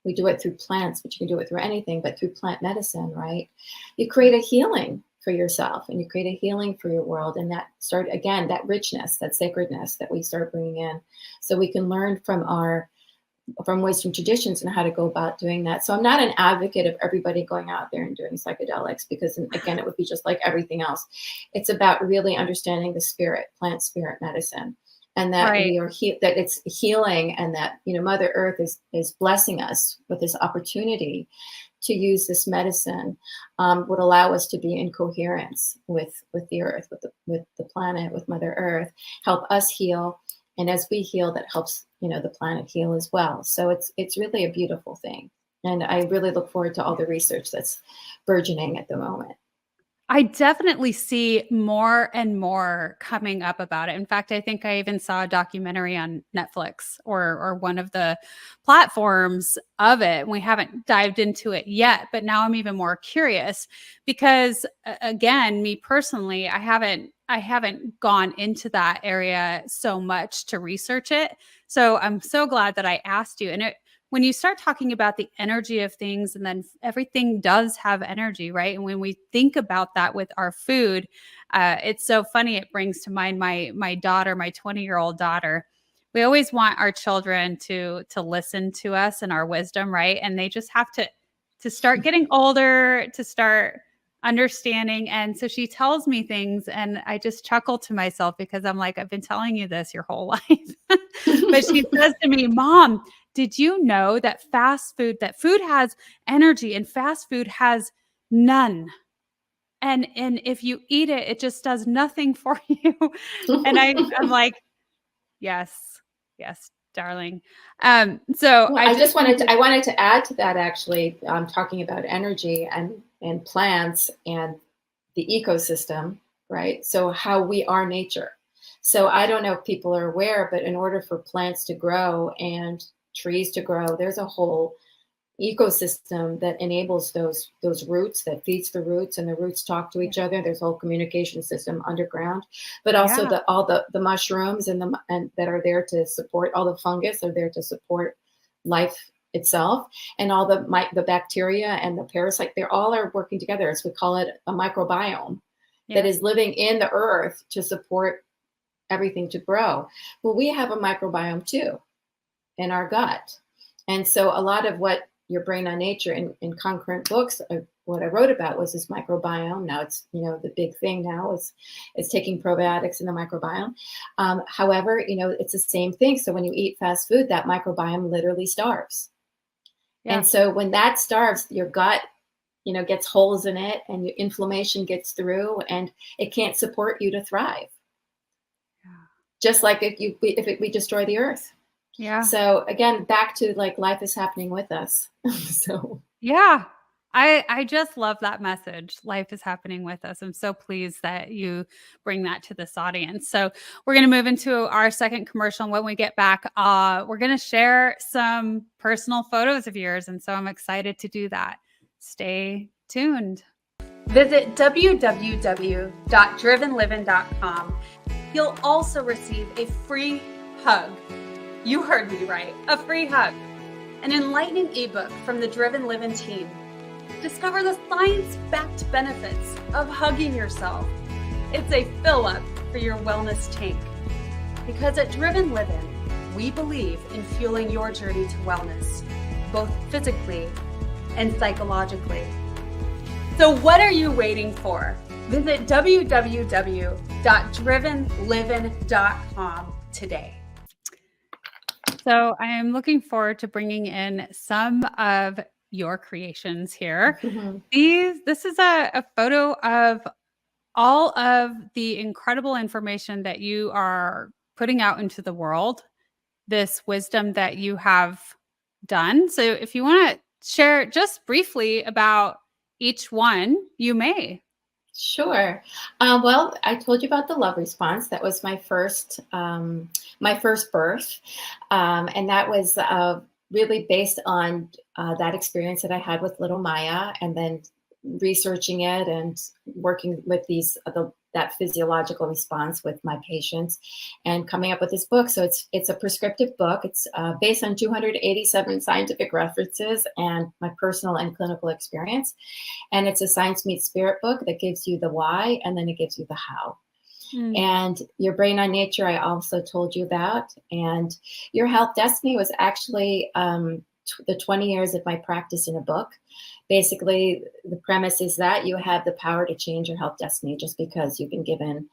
we do it through plants, but you can do it through anything, but through plant medicine, right? You create a healing for yourself, and you create a healing for your world. And that that richness, that sacredness that we start bringing in, so we can learn from wisdom traditions and how to go about doing that. So I'm not an advocate of everybody going out there and doing psychedelics, because again, it would be just like everything else. It's about really understanding the spirit, plant spirit medicine, and that we are that it's healing, and that Mother Earth is blessing us with this opportunity to use this medicine, would allow us to be in coherence with the earth, with the planet, with Mother Earth, help us heal. And as we heal, that helps, the planet heal as well. So it's really a beautiful thing. And I really look forward to all the research that's burgeoning at the moment. I definitely see more and more coming up about it. In fact, I think I even saw a documentary on Netflix or one of the platforms of it. We haven't dived into it yet, but now I'm even more curious because, again, me personally, I haven't gone into that area so much to research it. So I'm so glad that I asked you. And when you start talking about the energy of things, and then everything does have energy, right? And when we think about that with our food, it's so funny. It brings to mind my daughter, my 20-year-old daughter. We always want our children to listen to us and our wisdom, right? And they just have to start getting older, to start understanding. And so she tells me things, and I just chuckle to myself because I'm like, I've been telling you this your whole life. But she says to me, Mom, did you know that food has energy and fast food has none? And if you eat it, it just does nothing for you. And I'm like, yes, darling. So I wanted to add to that, actually, talking about energy and plants and the ecosystem, right? So how we are nature. So I don't know if people are aware, but in order for plants to grow and trees to grow, there's a whole ecosystem that enables those roots, that feeds the roots, and the roots talk to each other. There's a whole communication system underground, but also all the mushrooms and that are there to support, all the fungus are there to support life itself, and all the bacteria and the parasite, they all are working together. As we call it, a microbiome that is living in the earth to support everything to grow. Well, we have a microbiome too in our gut. And so a lot of what your Brain on Nature in concurrent books what I wrote about was this microbiome. Now it's, the big thing now is taking probiotics in the microbiome. However, it's the same thing. So when you eat fast food, that microbiome literally starves. Yeah. And so when that starves, your gut, gets holes in it, and your inflammation gets through, and it can't support you to thrive. Yeah. Just like if we destroy the earth. Yeah. So again, back to like life is happening with us. So yeah. I just love that message. Life is happening with us. I'm so pleased that you bring that to this audience. So we're going to move into our second commercial. And when we get back, we're going to share some personal photos of yours. And so I'm excited to do that. Stay tuned. Visit www.drivenliving.com. You'll also receive a free hug. You heard me right, a free hug. An enlightening ebook from the Driven Living team. Discover the science-backed benefits of hugging yourself. It's a fill-up for your wellness tank. Because at Driven Living, we believe in fueling your journey to wellness, both physically and psychologically. So what are you waiting for? Visit www.drivenliving.com today. So I am looking forward to bringing in some of your creations here. This is a photo of all of the incredible information that you are putting out into the world, this wisdom that you have done. So if you want to share just briefly about each one, you may. Sure. Well, I told you about the love response. That was my first birth, and that was really based on that experience that I had with little Maya, and then researching it and working with that physiological response with my patients, and coming up with this book. So it's a prescriptive book. It's based on 287 scientific references and my personal and clinical experience. And it's a science meets spirit book that gives you the why, and then it gives you the how. And Your Brain on Nature, I also told you about. And Your Health Destiny was actually the 20 years of my practice in a book. Basically, the premise is that you have the power to change your health destiny. Just because you've been given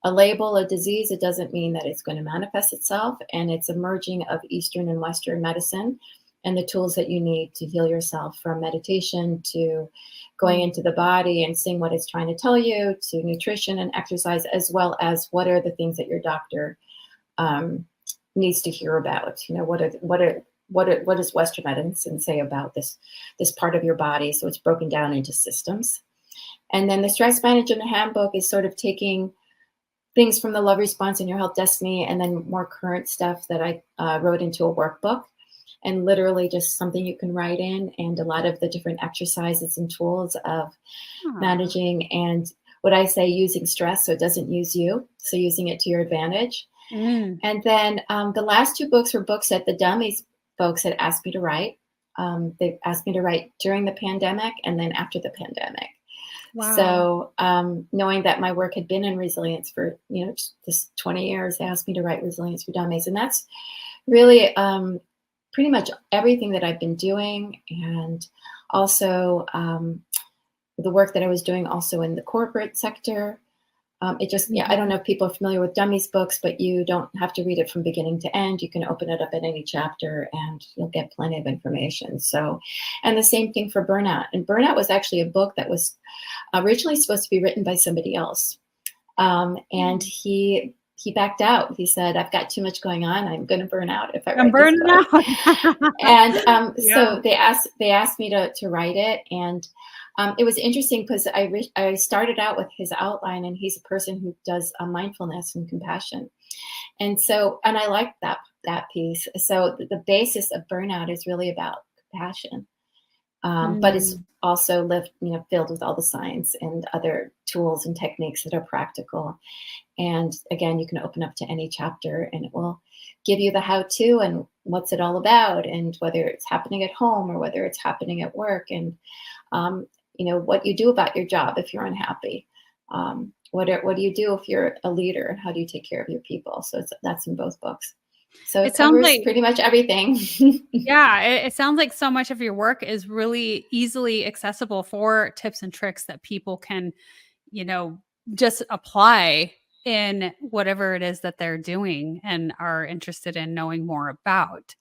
a label, a disease, it doesn't mean that it's going to manifest itself. And it's a merging of Eastern and Western medicine and the tools that you need to heal yourself, from meditation to going into the body and seeing what it's trying to tell you, to nutrition and exercise, as well as what are the things that your doctor needs to hear about. What does Western medicine say about this part of your body? So it's broken down into systems. And then the Stress Management Handbook is sort of taking things from the love response and Your Health Destiny, and then more current stuff that I wrote into a workbook, and literally just something you can write in, and a lot of the different exercises and tools of managing, and what I say, using stress so it doesn't use you. So using it to your advantage. And then the last two books were books that the Dummies folks had asked me to write. They asked me to write during the pandemic and then after the pandemic. Wow. So knowing that my work had been in resilience for this 20 years, they asked me to write Resilience for Dummies. And that's really pretty much everything that I've been doing. And also the work that I was doing also in the corporate sector. I don't know if people are familiar with Dummies books, but you don't have to read it from beginning to end. You can open it up at any chapter and you'll get plenty of information. So, and the same thing for Burnout. And Burnout was actually a book that was originally supposed to be written by somebody else. And he backed out. He said, "I've got too much going on. I'm going to burn out if I write this book." And so they asked me to write it. And it was interesting because I started out with his outline, and he's a person who does mindfulness and compassion. And I liked that piece. So the basis of Burnout is really about compassion. But it's also filled with all the science and other tools and techniques that are practical. And again, you can open up to any chapter and it will give you the how-to and what's it all about, and whether it's happening at home or whether it's happening at work, and what you do about your job if you're unhappy. What do you do if you're a leader, and how do you take care of your people? So that's in both books. So it It sounds covers like, pretty much everything. yeah, it sounds like so much of your work is really easily accessible for tips and tricks that people can, you know, just apply in whatever it is that they're doing and are interested in knowing more about.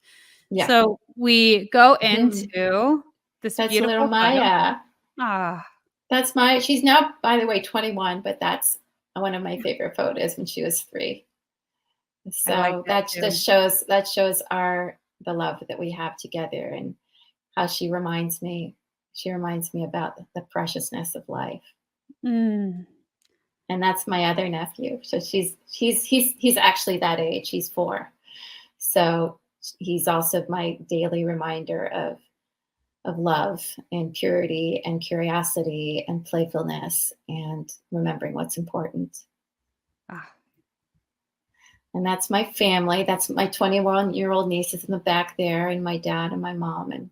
Yeah. So we go Mhm. into this That's little beautiful photo. Maya. Ah, That's she's now, by the way, 21, but that's one of my favorite photos when she was 3. I like So that that too. that shows the love that we have together, and how she reminds me about the preciousness of life. Mm. And that's my other nephew. So he's actually that age. He's 4. So he's also my daily reminder of love and purity and curiosity and playfulness and remembering what's important. Ah. And that's my family. That's my 21-year-old niece is in the back there, and my dad and my mom and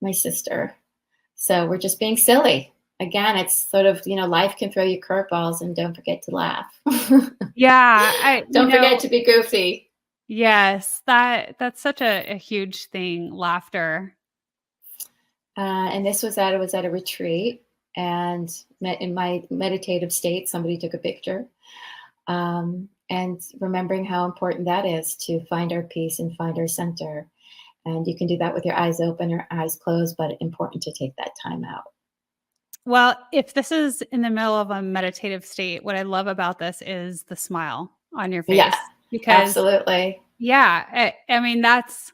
my sister. So we're just being silly. Again, it's sort of, life can throw you curveballs, and don't forget to laugh. Yeah, Don't forget to be goofy. yes, that's such a huge thing, laughter. And this was at a retreat, and in my meditative state, somebody took a picture. And remembering how important that is to find our peace and find our center. And you can do that with your eyes open or eyes closed, but important to take that time out. Well, if this is in the middle of a meditative state, what I love about this is the smile on your Yeah, face because absolutely. yeah, I mean that's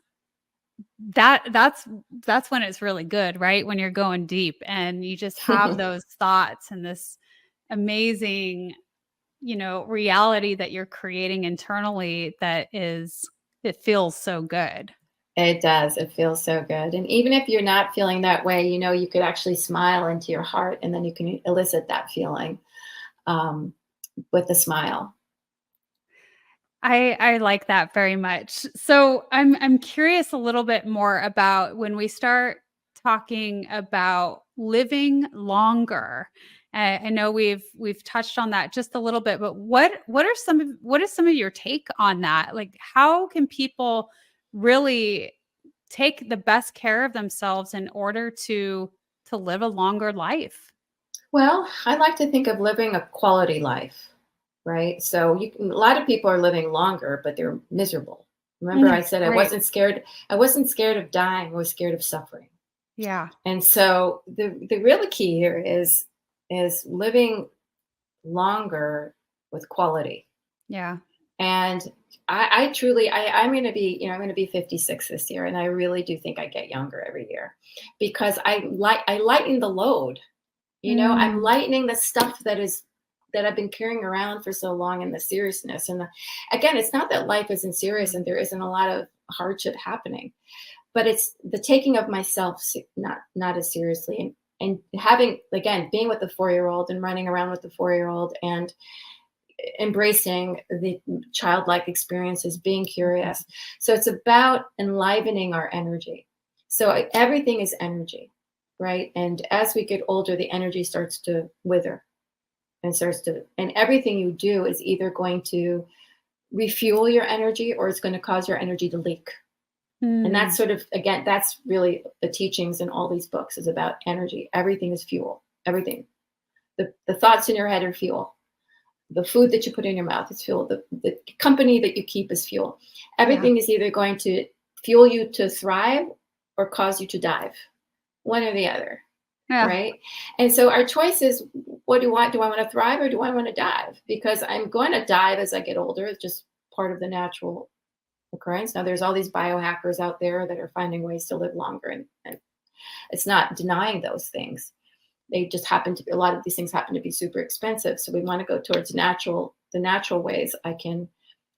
when it's really good, right? When you're going deep and you just have those thoughts and this amazing, reality that you're creating internally it feels so good. It does. It feels so good. And even if you're not feeling that way, you could actually smile into your heart, and then you can elicit that feeling um, with a smile. I like that very much. So I'm curious a little bit more about when we start talking about living longer. I know we've touched on that just a little bit, but what is some of your take on that? Like, how can people really take the best care of themselves in order to live a longer life? Well, I like to think of living a quality life, right? So a lot of people are living longer, but they're miserable. Remember, I said I Right. wasn't scared. I wasn't scared of dying. I was scared of suffering. Yeah. And so the real key here is living longer with quality. Yeah. And I truly, I'm going to be 56 this year, and I really do think I get younger every year, because I lighten the load. I'm Mm, lightening the stuff that I've been carrying around for so long, and the seriousness. And again, it's not that life isn't serious and there isn't a lot of hardship happening, but it's the taking of myself not as seriously, and having, again, being with the 4-year-old and running around with the 4-year-old and embracing the childlike experiences, being curious. So it's about enlivening our energy. So everything is energy, right? And as we get older, the energy starts to wither, and everything you do is either going to refuel your energy, or it's going to cause your energy to leak. And that's mm, sort of, again, that's really the teachings in all these books, is about energy. Everything is fuel. Everything. The thoughts in your head are fuel. The food that you put in your mouth is fuel. The company that you keep is fuel. yeah. Everything is either going to fuel you to thrive or cause you to dive, one or the other, Yeah. right? And so our choice is, what do I want? Do I want to thrive, or do I want to dive? Because I'm going to dive as I get older. It's just part of the natural occurrence. Now, there's all these biohackers out there that are finding ways to live longer, and it's not denying those things. They just happen to be, a lot of these things happen to be super expensive. So we want to go towards the natural ways I can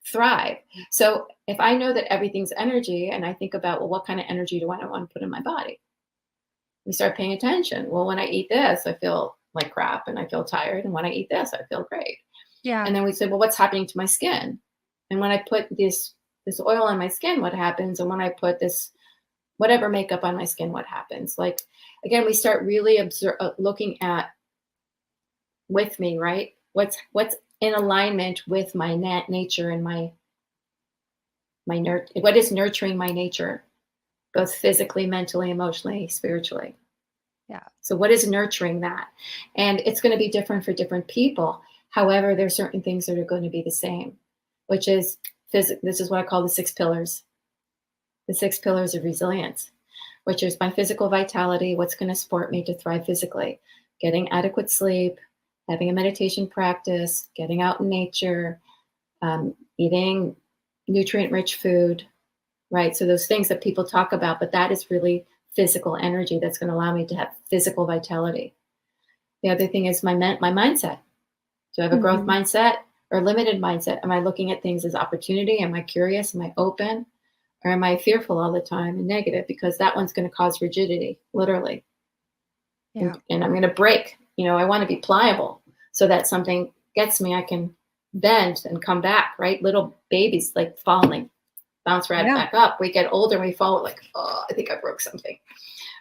thrive. So if I know that everything's energy, and I think about, well, what kind of energy do I want to put in my body? We start paying attention. Well, when I eat this, I feel like crap and I feel tired. And when I eat this, I feel great. Yeah. And then we say, well, what's happening to my skin? And when I put this oil on my skin, what happens? And when I put this whatever makeup on my skin, what happens? Like, again, we start really looking at, with me, right? What's in alignment with my nature and what is nurturing my nature, both physically, mentally, emotionally, spiritually. Yeah. So what is nurturing that? And it's going to be different for different people. However, there are certain things that are going to be the same, which is this is what I call the 6 pillars. The 6 pillars of resilience, which is my physical vitality, what's going to support me to thrive physically, getting adequate sleep, having a meditation practice, getting out in nature, eating nutrient-rich food, right? So those things that people talk about, but that is really physical energy that's going to allow me to have physical vitality. The other thing is my mindset. Do I have a growth mindset or limited mindset? Am I looking at things as opportunity? Am I curious? Am I open? Or am I fearful all the time and negative? Because that one's going to cause rigidity, literally. Yeah. And I'm going to break. I want to be pliable so that something gets me, I can bend and come back, right? Little babies like falling, bounce right back up. We get older and we fall like, oh, I think I broke something,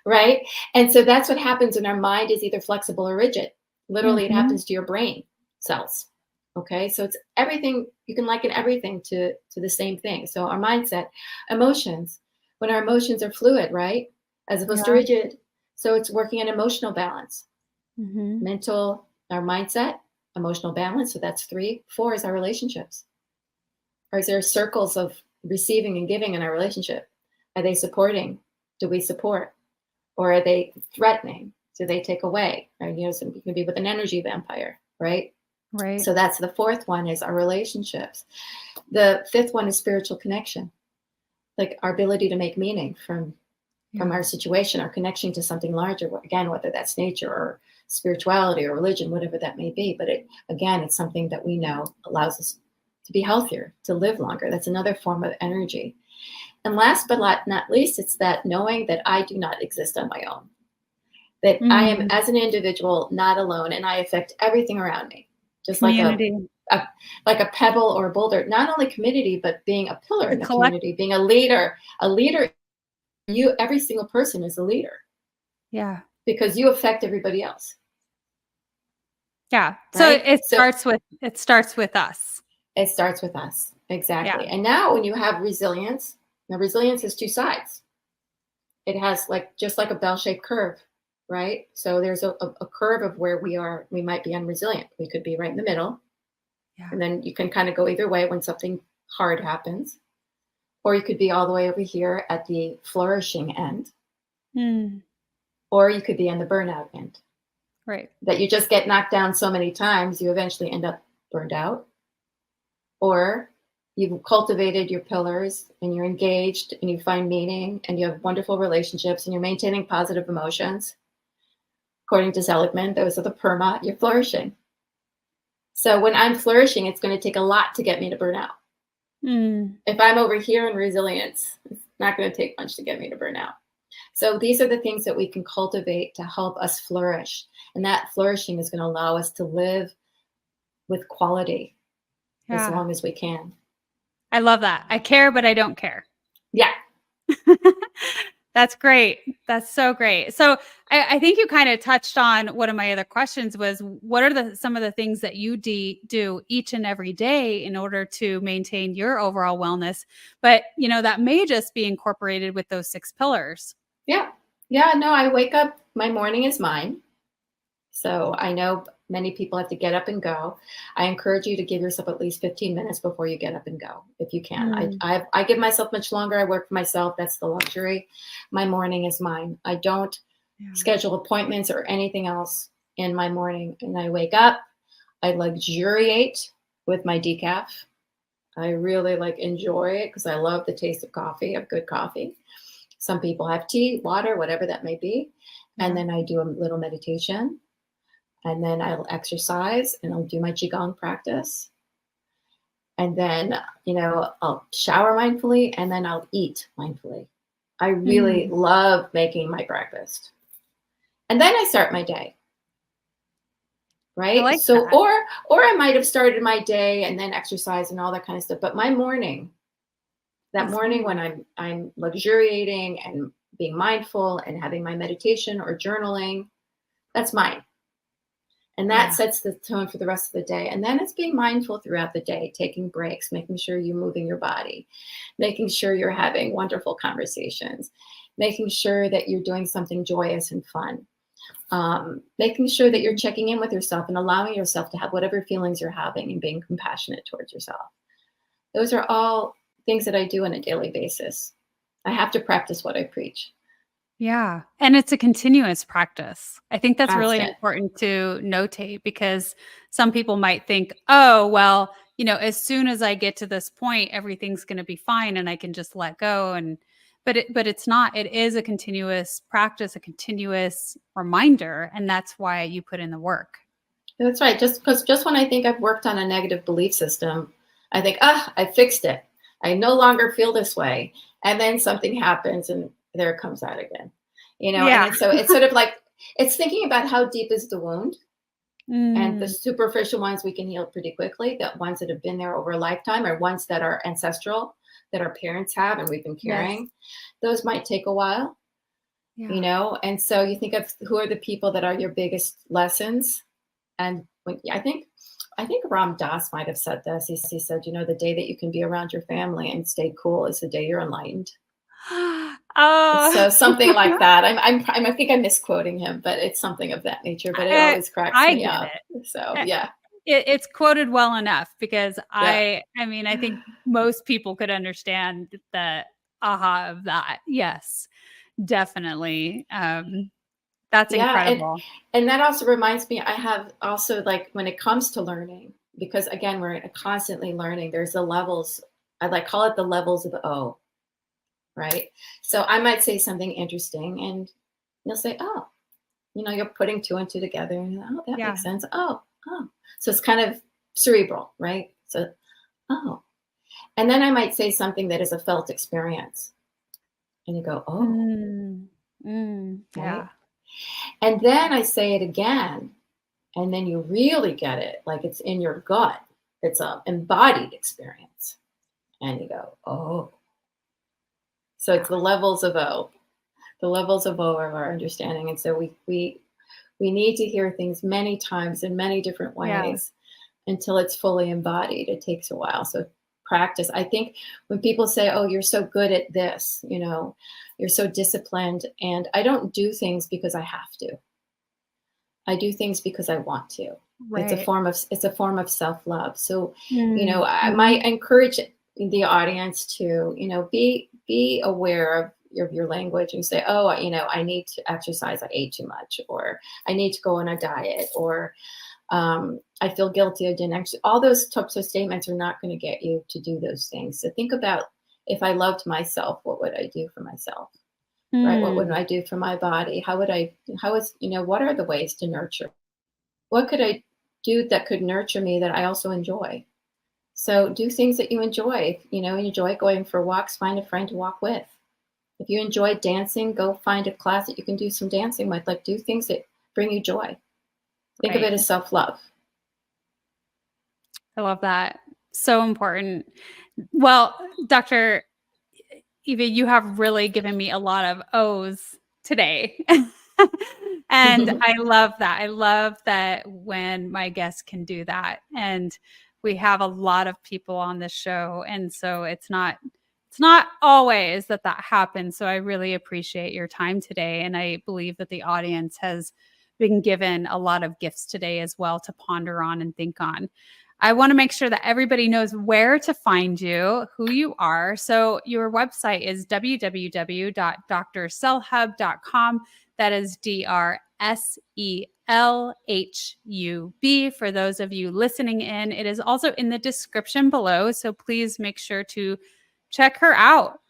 right? And so that's what happens when our mind is either flexible or rigid. Literally, it happens to your brain cells. Okay, so it's everything. You can liken everything to the same thing. So our mindset, emotions, when our emotions are fluid, right, as opposed to rigid. So it's working on emotional balance, mental, our mindset, emotional balance. So that's 3. 4 is our relationships. Or is there circles of receiving and giving in our relationship? Are they supporting? Do we support? Or are they threatening? Do they take away? Or, you can be with an energy vampire, right? Right. So that's the 4th one is our relationships. The 5th one is spiritual connection, like our ability to make meaning from our situation, our connection to something larger. Again, whether that's nature or spirituality or religion, whatever that may be. But it's something that we know allows us to be healthier, to live longer. That's another form of energy. And last but not least, it's that knowing that I do not exist on my own, that I am, as an individual, not alone, and I affect everything around me. Just Community. like a pebble or a boulder, not only community, but being a pillar in the community, being a leader. Every single person is a leader. Yeah. Because you affect everybody else. Yeah. Right? So it starts with us. It starts with us. Exactly. Yeah. And now when you have resilience, now resilience has 2 sides. It has just like a bell-shaped curve, right? So there's a curve of where we might be unresilient. We could be right in the middle. Yeah. And then you can kind of go either way when something hard happens. Or you could be all the way over here at the flourishing end. Or you could be on the burnout end. Right. That you just get knocked down so many times, you eventually end up burned out. Or you've cultivated your pillars and you're engaged and you find meaning and you have wonderful relationships and you're maintaining positive emotions. According to Seligman, those are the PERMA, you're flourishing. So when I'm flourishing, it's going to take a lot to get me to burnout. If I'm over here in resilience, it's not going to take much to get me to burnout. So these are the things that we can cultivate to help us flourish. And that flourishing is going to allow us to live with quality as long as we can. I love that. I care, but I don't care. Yeah. That's great. That's so great. So I think you kind of touched on one of my other questions was, what are some of the things that you do each and every day in order to maintain your overall wellness? But, that may just be incorporated with those 6 pillars. Yeah. Yeah. No, I wake up, my morning is mine. So I know many people have to get up and go. I encourage you to give yourself at least 15 minutes before you get up and go, if you can. I give myself much longer. I work for myself. That's the luxury. My morning is mine. I don't schedule appointments or anything else in my morning. And I wake up, I luxuriate with my decaf. I really enjoy it because I love the taste of coffee, of good coffee. Some people have tea, water, whatever that may be. And then I do a little meditation. And then I'll exercise and I'll do my Qigong practice. And then, I'll shower mindfully and then I'll eat mindfully. I really love making my breakfast. And then I start my day. Right? So, that. or I might have started my day and then exercise and all that kind of stuff. But my morning, morning when I'm luxuriating and being mindful and having my meditation or journaling, that's mine. And that sets the tone for the rest of the day. And then it's being mindful throughout the day, taking breaks, making sure you're moving your body, making sure you're having wonderful conversations, making sure that you're doing something joyous and fun, making sure that you're checking in with yourself and allowing yourself to have whatever feelings you're having and being compassionate towards yourself. Those are all things that I do on a daily basis. I have to practice what I preach. Yeah. And it's a continuous practice. I think that's really Constant. important to notate, because some people might think, oh, well, as soon as I get to this point, everything's going to be fine and I can just let go. But it's not. It is a continuous practice, a continuous reminder. And that's why you put in the work. That's right. Just when I think I've worked on a negative belief system, I think, I fixed it. I no longer feel this way. And then something happens and there it comes out again, and so it's sort of like, it's thinking about how deep is the wound. And the superficial ones we can heal pretty quickly. The ones that have been there over a lifetime, or ones that are ancestral, that our parents have and we've been carrying, those might take a while, and so you think of who are the people that are your biggest lessons. And I think Ram Dass might have said this. He said, the day that you can be around your family and stay cool is the day you're enlightened. Oh, so something like that. I think I'm misquoting him, but it's something of that nature. But it always cracks me up. So yeah, it's quoted well enough, because I think most people could understand the aha of that. Yes, definitely. That's incredible. And that also reminds me, I have also, like, when it comes to learning, because again, we're constantly learning. There's the levels. I call it the levels of O. Right. So I might say something interesting and you'll say, oh, you're putting two and two together. And that makes sense. Oh. So it's kind of cerebral, right? So, and then I might say something that is a felt experience. And you go, yeah. And then I say it again. And then you really get it. Like it's in your gut. It's an embodied experience. And you go, oh. So it's the levels of O. The levels of O of our understanding. And so we need to hear things many times in many different ways until it's fully embodied. It takes a while. So practice. I think when people say, oh, you're so good at this, you're so disciplined. And I don't do things because I have to. I do things because I want to. Right. It's a form of self-love. So, I might encourage the audience to, be aware of your language and say, oh, I need to exercise. I ate too much, or I need to go on a diet, or I feel guilty. I didn't actually. All those types of statements are not going to get you to do those things. So think about, if I loved myself, what would I do for myself? Right? What would I do for my body? What are the ways to nurture? What could I do that could nurture me that I also enjoy? So do things that you enjoy. If you enjoy going for walks, find a friend to walk with. If you enjoy dancing, go find a class that you can do some dancing with. Like, do things that bring you joy. Think of it as self-love. I love that. So important. Well, Dr. Eva, you have really given me a lot of O's today. And I love that. I love that when my guests can do that. And we have a lot of people on this show. And so it's not always that happens. So I really appreciate your time today. And I believe that the audience has been given a lot of gifts today as well to ponder on and think on. I want to make sure that everybody knows where to find you, who you are. So your website is www.drselhub.com. That is DRSELHUB. For those of you listening in, it is also in the description below. So please make sure to check her out.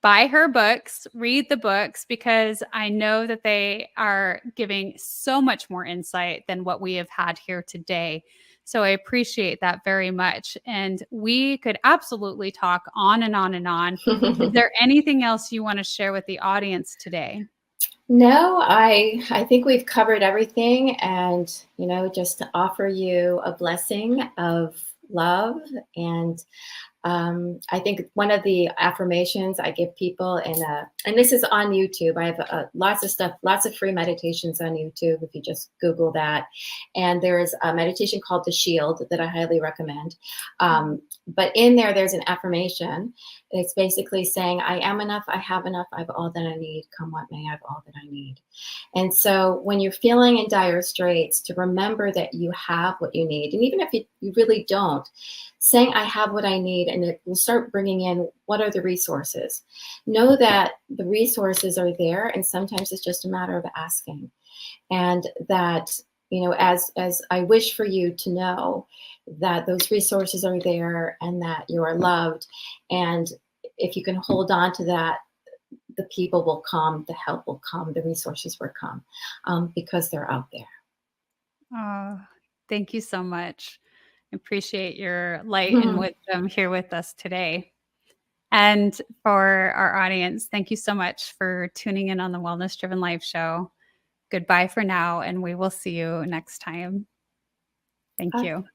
Buy her books, read the books, because I know that they are giving so much more insight than what we have had here today. So I appreciate that very much. And we could absolutely talk on and on and on. Is there anything else you want to share with the audience today? No, I think we've covered everything, and, just to offer you a blessing of love and I think one of the affirmations I give people and this is on YouTube. I have lots of stuff, lots of free meditations on YouTube if you just Google that. And there's a meditation called The Shield that I highly recommend. But in there's an affirmation. It's basically saying, I am enough, I have enough, I have all that I need, come what may, I have all that I need. And so when you're feeling in dire straits, to remember that you have what you need. And even if you really don't, saying, I have what I need, and it will start bringing in, what are the resources? Know that the resources are there, and sometimes it's just a matter of asking. And that, as I wish for you to know that those resources are there and that you are loved. And if you can hold on to that, the people will come, the help will come, the resources will come, because they're out there. Oh, thank you so much. I appreciate your light and wisdom here with us today. And for our audience, thank you so much for tuning in on the Wellness Driven Life Show. Goodbye for now, and we will see you next time. Thank you.